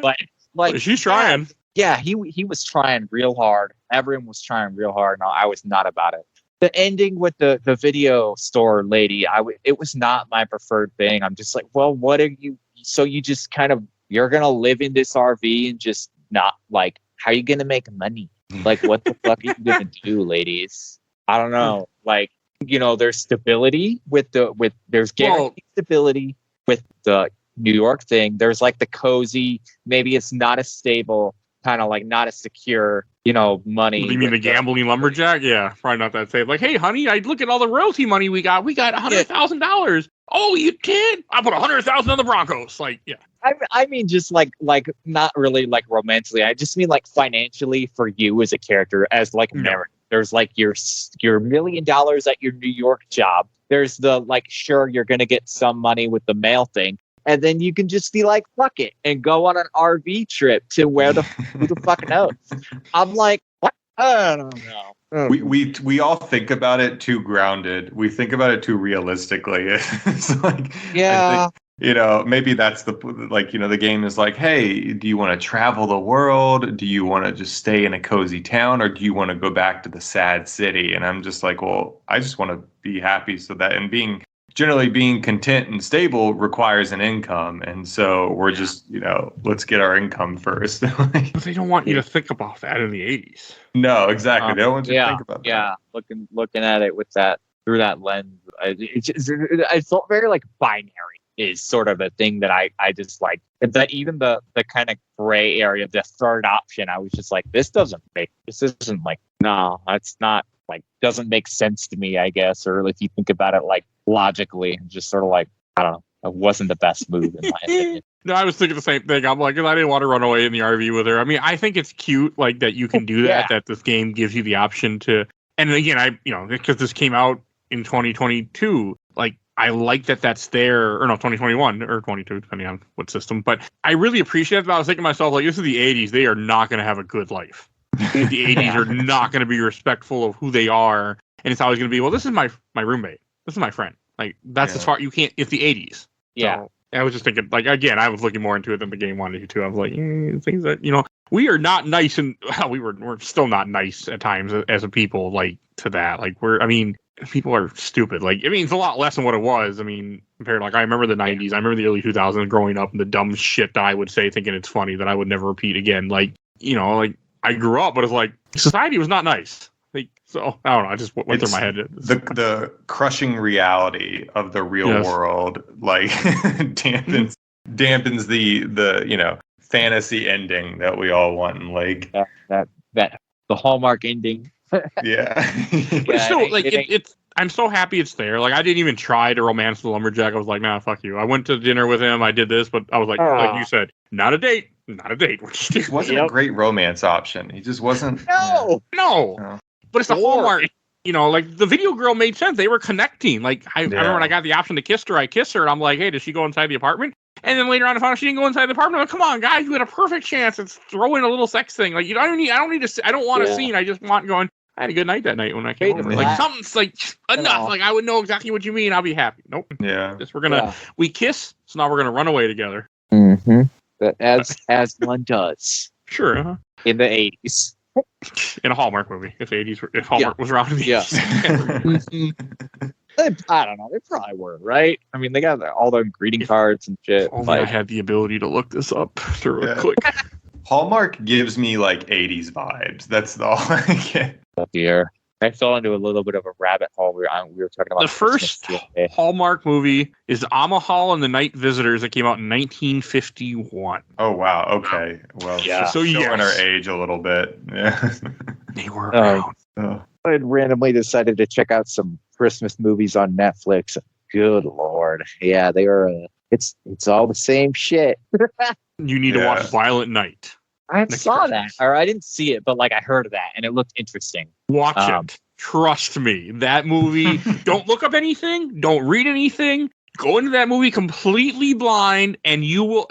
But like she's trying. Yeah, he was trying real hard. Everyone was trying real hard. No, I was not about it. The ending with the video store lady, it was not my preferred thing. I'm just like, well, what are you? So you just kind of, you're gonna live in this RV and just not like, how are you gonna make money? Like, what the fuck are you gonna do, ladies? I don't know. Like, you know, there's stability there's guaranteed stability with the New York thing. There's like the cozy, maybe it's not as stable, kind of like not as secure, you know, money. You mean the gambling lumberjack? Yeah, probably not that safe. Like, hey, honey, I look at all the royalty money we got. We got $100,000. Oh, you did? I put $100,000 on the Broncos. Like, yeah. I mean, just like not really like romantically. I just mean like financially for you as a character, as like merit. There's like your $1 million at your New York job. There's the like, sure, you're gonna get some money with the mail thing. And then you can just be like, fuck it, and go on an RV trip to who the fuck knows? I'm like, what? I don't know. We all think about it too grounded. We think about it too realistically. It's like, yeah. You know, maybe that's the game is like, hey, do you want to travel the world? Do you want to just stay in a cozy town, or do you want to go back to the sad city? And I'm just like, well, I just want to be happy. So that, and generally being content and stable requires an income. And so we're just, you know, let's get our income first. They don't want you to think about that in the 80s. No, exactly. They don't want you to think about that. Yeah, looking at it with that, through that lens, I felt very like binary is sort of a thing that I just like. That even the kind of gray area, the third option, I was just like, this isn't like, no, that's not like, doesn't make sense to me, I guess. Or if you think about it like logically, just sort of like, I don't know, it wasn't the best move in my opinion. No, I was thinking the same thing. I'm like, I didn't want to run away in the RV with her. I mean, I think it's cute, like that you can do that, that this game gives you the option to. And again, because this came out in 2022, like, I like that that's there, or no, 2021 or 22, depending on what system. But I really appreciate it. But I was thinking to myself, like, this is the 80s. They are not going to have a good life. The 80s are not going to be respectful of who they are. And it's always going to be, well, this is my roommate. This is my friend. Like, that's as far, you can't, it's the 80s. Yeah. So, I was just thinking, like, again, I was looking more into it than the game wanted you to. I was like, things that, you know, we are not nice, and well, we're still not nice at times as a people, like, to that. Like, people are stupid. Like, I mean, it's a lot less than what it was. I mean, compared to, like, I remember the 90s. I remember the early 2000s growing up and the dumb shit that I would say thinking it's funny that I would never repeat again. Like, you know, like, I grew up, but it's like, society was not nice. Like, so, I don't know. I just went through my head. The crushing reality of the real world, like, dampens the, you know, fantasy ending that we all want. Like, that the Hallmark ending. Yeah. But still, like, it's I'm so happy it's there. Like, I didn't even try to romance the lumberjack. I was like, nah, fuck you. I went to dinner with him. I did this, but I was like you said, not a date. Not a date. He wasn't a great romance option. He just wasn't. No. But it's the Hallmark. You know, like, the video girl made sense. They were connecting. Like, I remember when I got the option to kiss her, I kissed her, and I'm like, hey, does she go inside the apartment? And then later on, I found out she didn't go inside the apartment. I'm like, come on, guys, you had a perfect chance. It's throw in a little sex thing. Like, I don't want a scene. I just want going, I had a good night that night when I came over. Like, something's like enough. Like, I would know exactly what you mean. I'll be happy. Nope. Yeah. Just we kiss, so now we're gonna run away together. Mm-hmm. As one does. Sure. Uh-huh. In the 80s. In a Hallmark movie, if Hallmark was around in the 80s. I don't know. They probably were, right? I mean, they got all the greeting cards and shit. I had the ability to look this up real quick. Hallmark gives me like 80s vibes. That's all I get. Here, I fell into a little bit of a rabbit hole. We were talking about the first Hallmark movie is Omaha and the Night Visitors that came out in 1951. Oh wow! Okay, well, so showing our age a little bit. Yeah, they were around. I had randomly decided to check out some Christmas movies on Netflix. Good lord, yeah, they are. It's all the same shit. You need to watch Violent Night. I saw that, or I didn't see it, but like I heard of that, and it looked interesting. Watch it. Trust me, that movie. Don't look up anything. Don't read anything. Go into that movie completely blind, and you will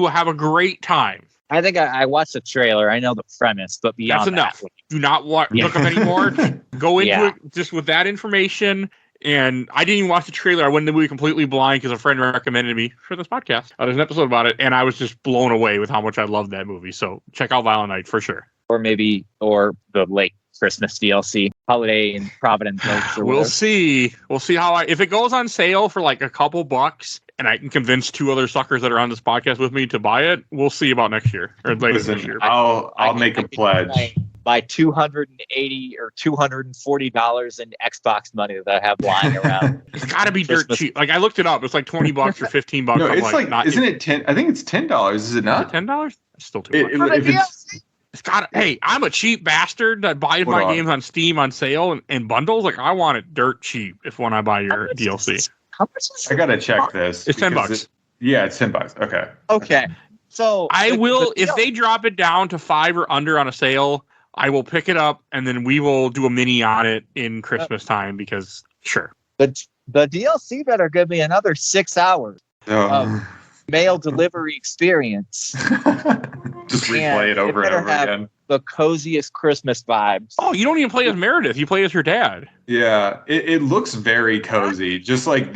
have a great time. I think I watched the trailer. I know the premise, but beyond that's enough. Do not look up anymore. Go into it just with that information, And I didn't even watch the trailer. I went into the movie completely blind because a friend recommended me for this podcast. There's an episode about it, and I was just blown away with how much I loved that movie. So check out Violent Night for sure. Or the late Christmas DLC, Holiday in Providence. We'll see. We'll see if it goes on sale for like a couple bucks, and I can convince 2 other suckers that are on this podcast with me to buy it. We'll see about next year or later this year. I'll make a pledge. By $280 or $240 in Xbox money that I have lying around. It's got to be dirt cheap. Like I looked it up. It's like $20 or $15. No, it's like isn't it 10? I think it's $10. Is it not? $10? Still too much. It's got. Hey, I'm a cheap bastard that buys my games on Steam on sale and bundles. Like I want it dirt cheap if when I buy your DLC. How much is it? I gotta check this. It's $10. It's $10. Okay. Okay. So I will if they drop it down to 5 or under on a sale. I will pick it up, and then we will do a mini on it in Christmas time because, sure. The DLC better give me another 6 hours of mail delivery experience. Just replay it over and over again. The coziest Christmas vibes. Oh, you don't even play as Meredith. You play as her dad. Yeah, it looks very cozy. Just like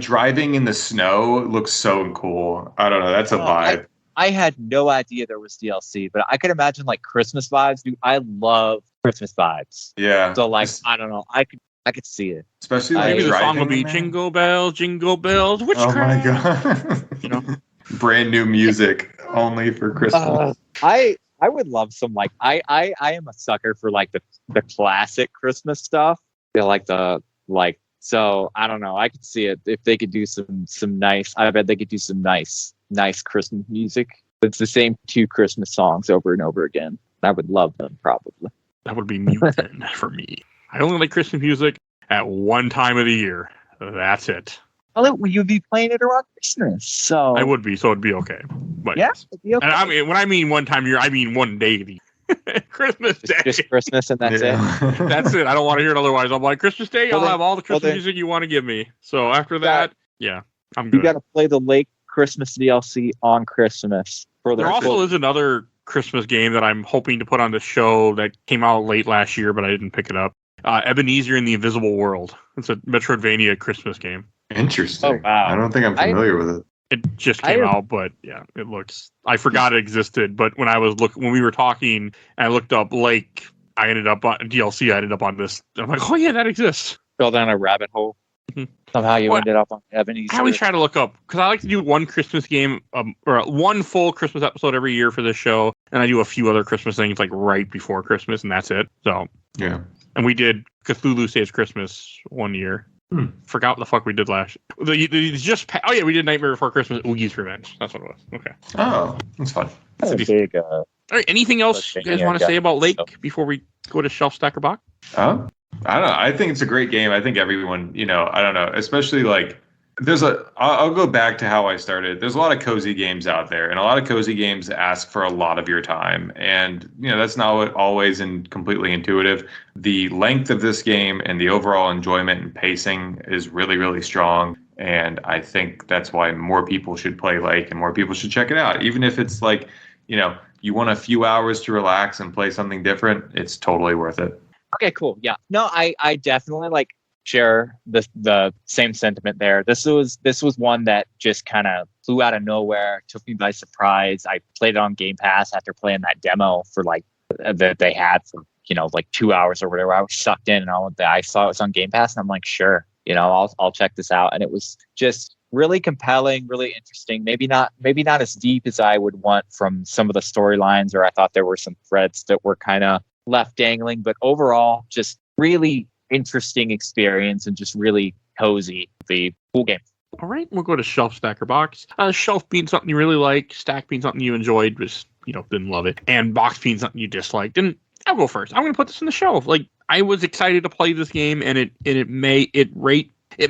driving in the snow looks so cool. I don't know. That's a vibe. I had no idea there was DLC, but I could imagine like Christmas vibes. Dude, I love Christmas vibes. Yeah. So like, I don't know. I could see it. Especially maybe the song will be Jingle Bells, Jingle Bells, Witchcraft. Oh my God. Brand new music only for Christmas. I would love some like, I am a sucker for like the classic Christmas stuff. They're so I don't know. I could see it if they could do some nice, I bet they could do some nice Christmas music. It's the same 2 Christmas songs over and over again. I would love them probably. That would be mute then for me. I only like Christmas music at one time of the year. That's it. Well, you'd be playing it around Christmas, so I would be. So it'd be okay. But yeah, it'd be okay. And I mean, when I mean one time a year, I mean one day. Christmas Day. Just Christmas, and that's it. That's it. I don't want to hear it otherwise. I'm like, Christmas Day, I'll have all the Christmas music you want to give me. So after that, yeah, I'm good. You got to play the late Christmas DLC on Christmas. There also is another Christmas game that I'm hoping to put on the show that came out late last year, but I didn't pick it up. Ebenezer in the Invisible World. It's a Metroidvania Christmas game. Interesting. Oh, wow. I don't think I'm familiar with it. It just came out, but yeah, it looks. I forgot it existed, but when we were talking, I looked up Lake. I ended up on DLC. I ended up on this. I'm like, oh yeah, that exists. Fell down a rabbit hole. Mm-hmm. Somehow you ended up on Ebenezer. I always try to look up because I like to do one Christmas game or one full Christmas episode every year for this show, and I do a few other Christmas things like right before Christmas, and that's it. So yeah, and we did Cthulhu Saves Christmas one year. Forgot what the fuck we did last year. We did Nightmare Before Christmas, Oogie's Revenge. That's what it was. Okay. Oh, that's fun. That's a big. All right. Anything else you guys want to say about Lake before we go to Shelf Stacker Box? I don't know. I think it's a great game. I think everyone, I don't know, especially like I'll go back to how I started. There's a lot of cozy games out there, and a lot of cozy games ask for a lot of your time. And, that's not always completely intuitive. The length of this game and the overall enjoyment and pacing is really, really strong. And I think that's why more people should play Lake and more people should check it out. Even if it's like, you want a few hours to relax and play something different, it's totally worth it. Okay, cool. Yeah. No, I definitely share the same sentiment there. This was one that just kind of flew out of nowhere, took me by surprise. I played it on Game Pass after playing that demo for that they had for 2 hours or whatever. I was sucked in, and I saw it was on Game Pass, and I'm like, sure, I'll check this out. And it was just really compelling, really interesting. Maybe not as deep as I would want from some of the storylines, or I thought there were some threads that were kind of left dangling, but overall, just really interesting experience and just really cozy. The cool game. All right, we'll go to Shelf Stacker Box. Shelf being something you really like, Stack being something you enjoyed, just didn't love it, and Box being something you disliked. And I'll go first. I'm going to put this in the shelf. I was excited to play this game, and it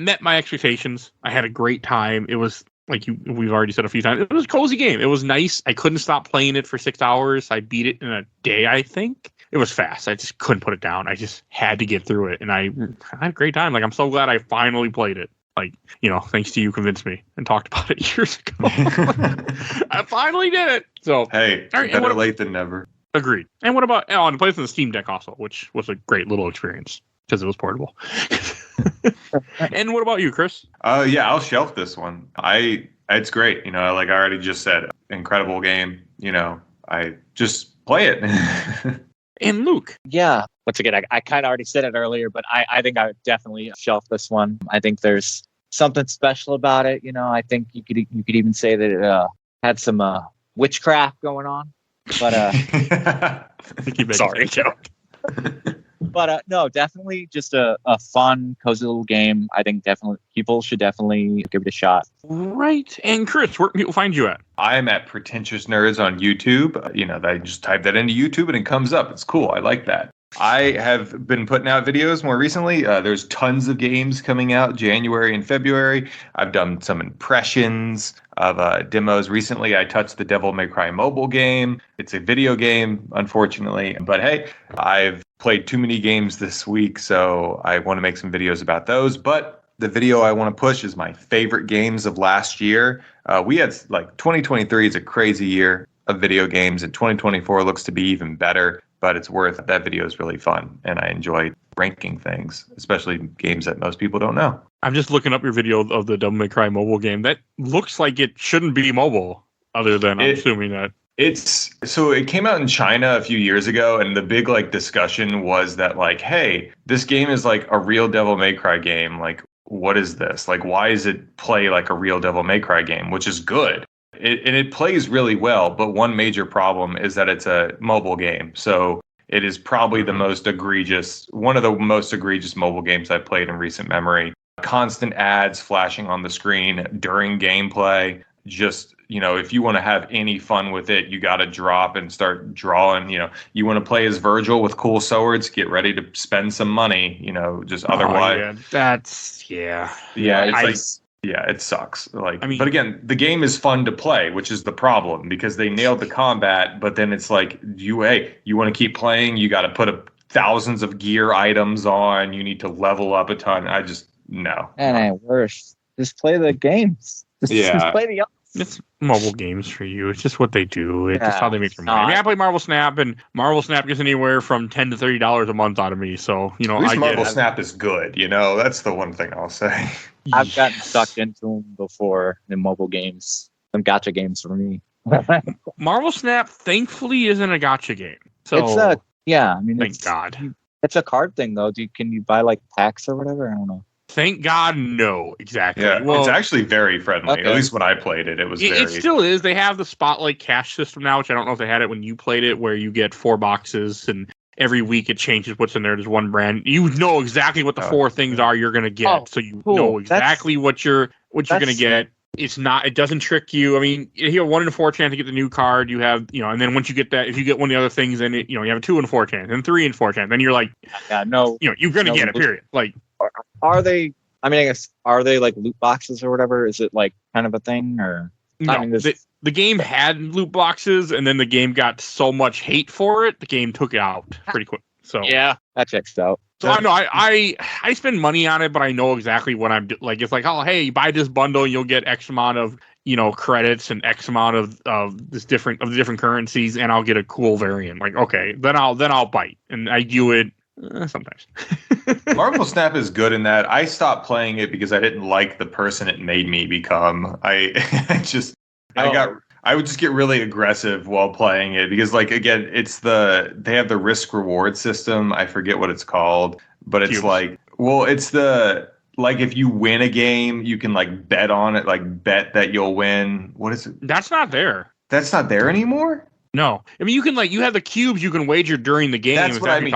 met my expectations. I had a great time. It was we've already said a few times. It was a cozy game. It was nice. I couldn't stop playing it for 6 hours. I beat it in a day, I think. It was fast. I just couldn't put it down. I just had to get through it, and I had a great time. I'm so glad I finally played it. Thanks to you, convinced me and talked about it years ago. I finally did it. So hey, all right, better late than never. Agreed. And what about and play it on the Steam Deck also, which was a great little experience because it was portable. And what about you, Chris? Yeah, I'll shelf this one. It's great. You know, like I already just said, incredible game. You know, I just play it. And Luke. Yeah. Once again, I kind of already said it earlier, but I think I would definitely shelf this one. I think there's something special about it. You know, I think you could even say that it had some witchcraft going on. But sorry, joke. But no, definitely just a fun, cozy little game. I think definitely people should definitely give it a shot. Right. And Chris, where can people find you at? I am at Pretentious Nerds on YouTube. You know, I just type that into YouTube and it comes up. It's cool. I like that. I have been putting out videos more recently. There's tons of games coming out January and February. I've done some impressions of demos. Recently, I touched the Devil May Cry mobile game. It's a video game, unfortunately. But hey, I've played too many games this week, so I want to make some videos about those. But the video I want to push is my favorite games of last year. We had 2023 is a crazy year of video games, and 2024 looks to be even better. But it's worth it. That video is really fun, and I enjoy ranking things, especially games that most people don't know. I'm just looking up your video of the Devil May Cry mobile game. That looks like it shouldn't be mobile, other than I'm assuming that. It came out in China a few years ago, and the big discussion was that hey, this game is like a real Devil May Cry game. Like, what is this? Like, why does it play like a real Devil May Cry game, which is good. It plays really well, but one major problem is that it's a mobile game. So it is probably one of the most egregious mobile games I've played in recent memory. Constant ads flashing on the screen during gameplay. Just, if you want to have any fun with it, you got to drop and start drawing. You want to play as Virgil with cool swords, get ready to spend some money, just otherwise. Yeah. Yeah, it sucks. But again, the game is fun to play, which is the problem because they nailed the combat. But then it's you want to keep playing. You got to put thousands of gear items on. You need to level up a ton. No. And worse, just play the games. Just play the. It's mobile games for you. It's just what they do. It's just how they make their money. I play Marvel Snap, and Marvel Snap gets anywhere from $10 to $30 a month out of me. So at least Marvel Snap is good. That's the one thing I'll say. I've gotten sucked into them before in mobile games. Some gacha games for me. Marvel Snap, thankfully, isn't a gacha game. So thank God. It's a card thing though. Can you buy packs or whatever? I don't know. Thank God, no. Exactly. Yeah, it's actually very friendly. Okay. At least when I played it, it was very... It still is. They have the Spotlight cash system now, which I don't know if they had it when you played it, where you get 4 boxes, and every week it changes what's in there. There's one brand. You know exactly what the 4 things are you're going to get, so you know exactly what you're going to get. It's not. It doesn't trick you. I mean, you have 1 in 4 chance to get the new card. You have, and then once you get that, if you get one of the other things, then you have a 2 in 4 chance, and 3 in 4 chance. Then you're like, no, you're going to get it. Period. Are they? I mean, I guess are they loot boxes or whatever? Is it kind of a thing or? No, I mean, the game had loot boxes, and then the game got so much hate for it, the game took it out pretty quick. So yeah, that checks out. So I know I spend money on it, but I know exactly what I'm like. It's oh, hey, you buy this bundle, and you'll get X amount of credits and X amount of the different currencies, and I'll get a cool variant. Okay, then I'll bite, and I do it sometimes. Marvel Snap is good in that. I stopped playing it because I didn't like the person it made me become. I would just get really aggressive while playing it because again, they have the risk reward system. I forget what it's called, but it's it's the if you win a game, you can bet on it, bet that you'll win. What is it? That's not there. That's not there anymore? No. I mean, you can you have the cubes you can wager during the game. That's what I mean.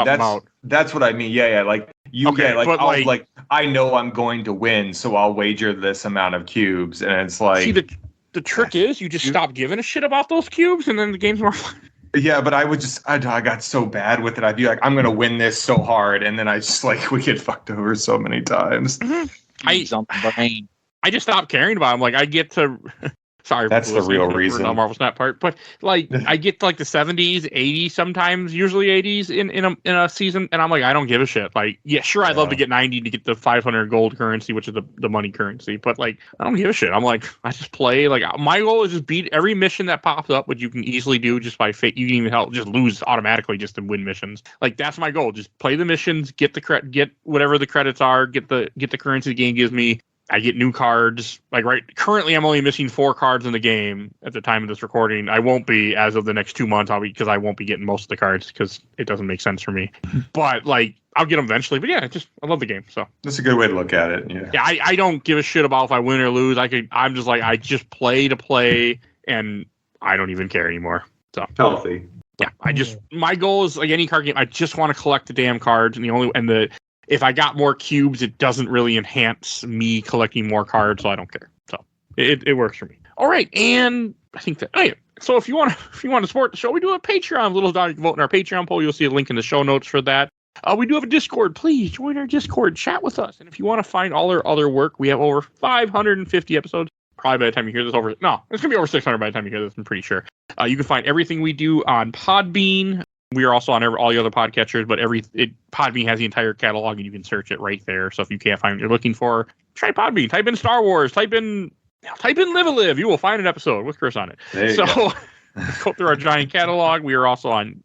That's what I mean. Yeah. I know I'm going to win, so I'll wager this amount of cubes. And it's see, the trick is you just stop giving a shit about those cubes, and then the game's more fun. Yeah, but I got so bad with it. I'd be I'm going to win this so hard. And then I just we get fucked over so many times. Mm-hmm. I just stopped caring about them. I get to Sorry, that's the real reason. The Marvel Snap part, but like I get to like the 70s, 80s, sometimes usually 80s in a season, and I'm like, I don't give a shit. Like, yeah, sure, I'd love to get 90 to get the 500 gold currency, which is the money currency, but like, I don't give a shit. I'm like, I just play. Like, my goal is just beat every mission that pops up, which you can easily do just by fate. You can even help just lose automatically just to win missions. Like, that's my goal. Just play the missions, get whatever the credits are, get the currency the game gives me. I get new cards. Like currently, I'm only missing 4 cards in the game at the time of this recording. I won't be as of the next 2 months. Because I won't be getting most of the cards because it doesn't make sense for me. But like, I'll get them eventually. But yeah, I love the game. So that's a good way to look at it. Yeah. I don't give a shit about if I win or lose. I'm just like, I just play to play, and I don't even care anymore. So healthy. Yeah, my goal is like any card game. I just want to collect the damn cards, and if I got more cubes, it doesn't really enhance me collecting more cards, so I don't care. So it works for me. All right, and I think that. Oh yeah. So if you want to support the show, we do a Patreon. Little dog, you can vote in our Patreon poll. You'll see a link in the show notes for that. We do have a Discord. Please join our Discord. Chat with us. And if you want to find all our other work, we have over 550 episodes. Probably by the time you hear this, it's going to be over 600 by the time you hear this, I'm pretty sure. You can find everything we do on Podbean. We are also on all the other podcatchers, but Podbean has the entire catalog, and you can search it right there. So if you can't find what you're looking for, try Podbean. Type in Star Wars. Type in Live a Live. You will find an episode with Chris on it. So go through our giant catalog. We are also on,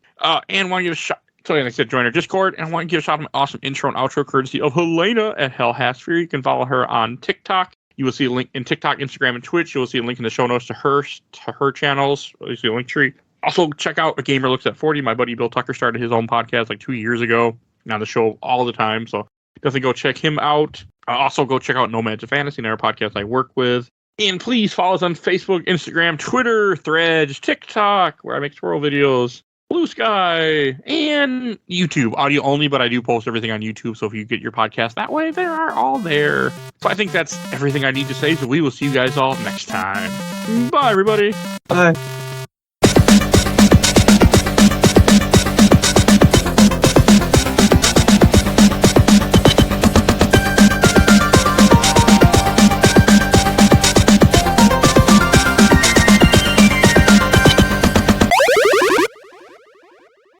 and want to give a shout. So like I said, join our Discord, and I want to give a shout out to my awesome intro and outro courtesy of Helena at Hell Hasphere. You can follow her on TikTok. You will see a link in TikTok, Instagram, and Twitch. You will see a link in the show notes to her channels. You see a link tree. Also, check out A Gamer Looks at 40. My buddy Bill Tucker started his own podcast like 2 years ago. On the show all the time, so definitely go check him out. Also, go check out Nomads of Fantasy, another podcast I work with. And please follow us on Facebook, Instagram, Twitter, Threads, TikTok, where I make swirl videos, Blue Sky, and YouTube. Audio only, but I do post everything on YouTube, so if you get your podcast that way, they are all there. So I think that's everything I need to say, so we will see you guys all next time. Bye, everybody. Bye.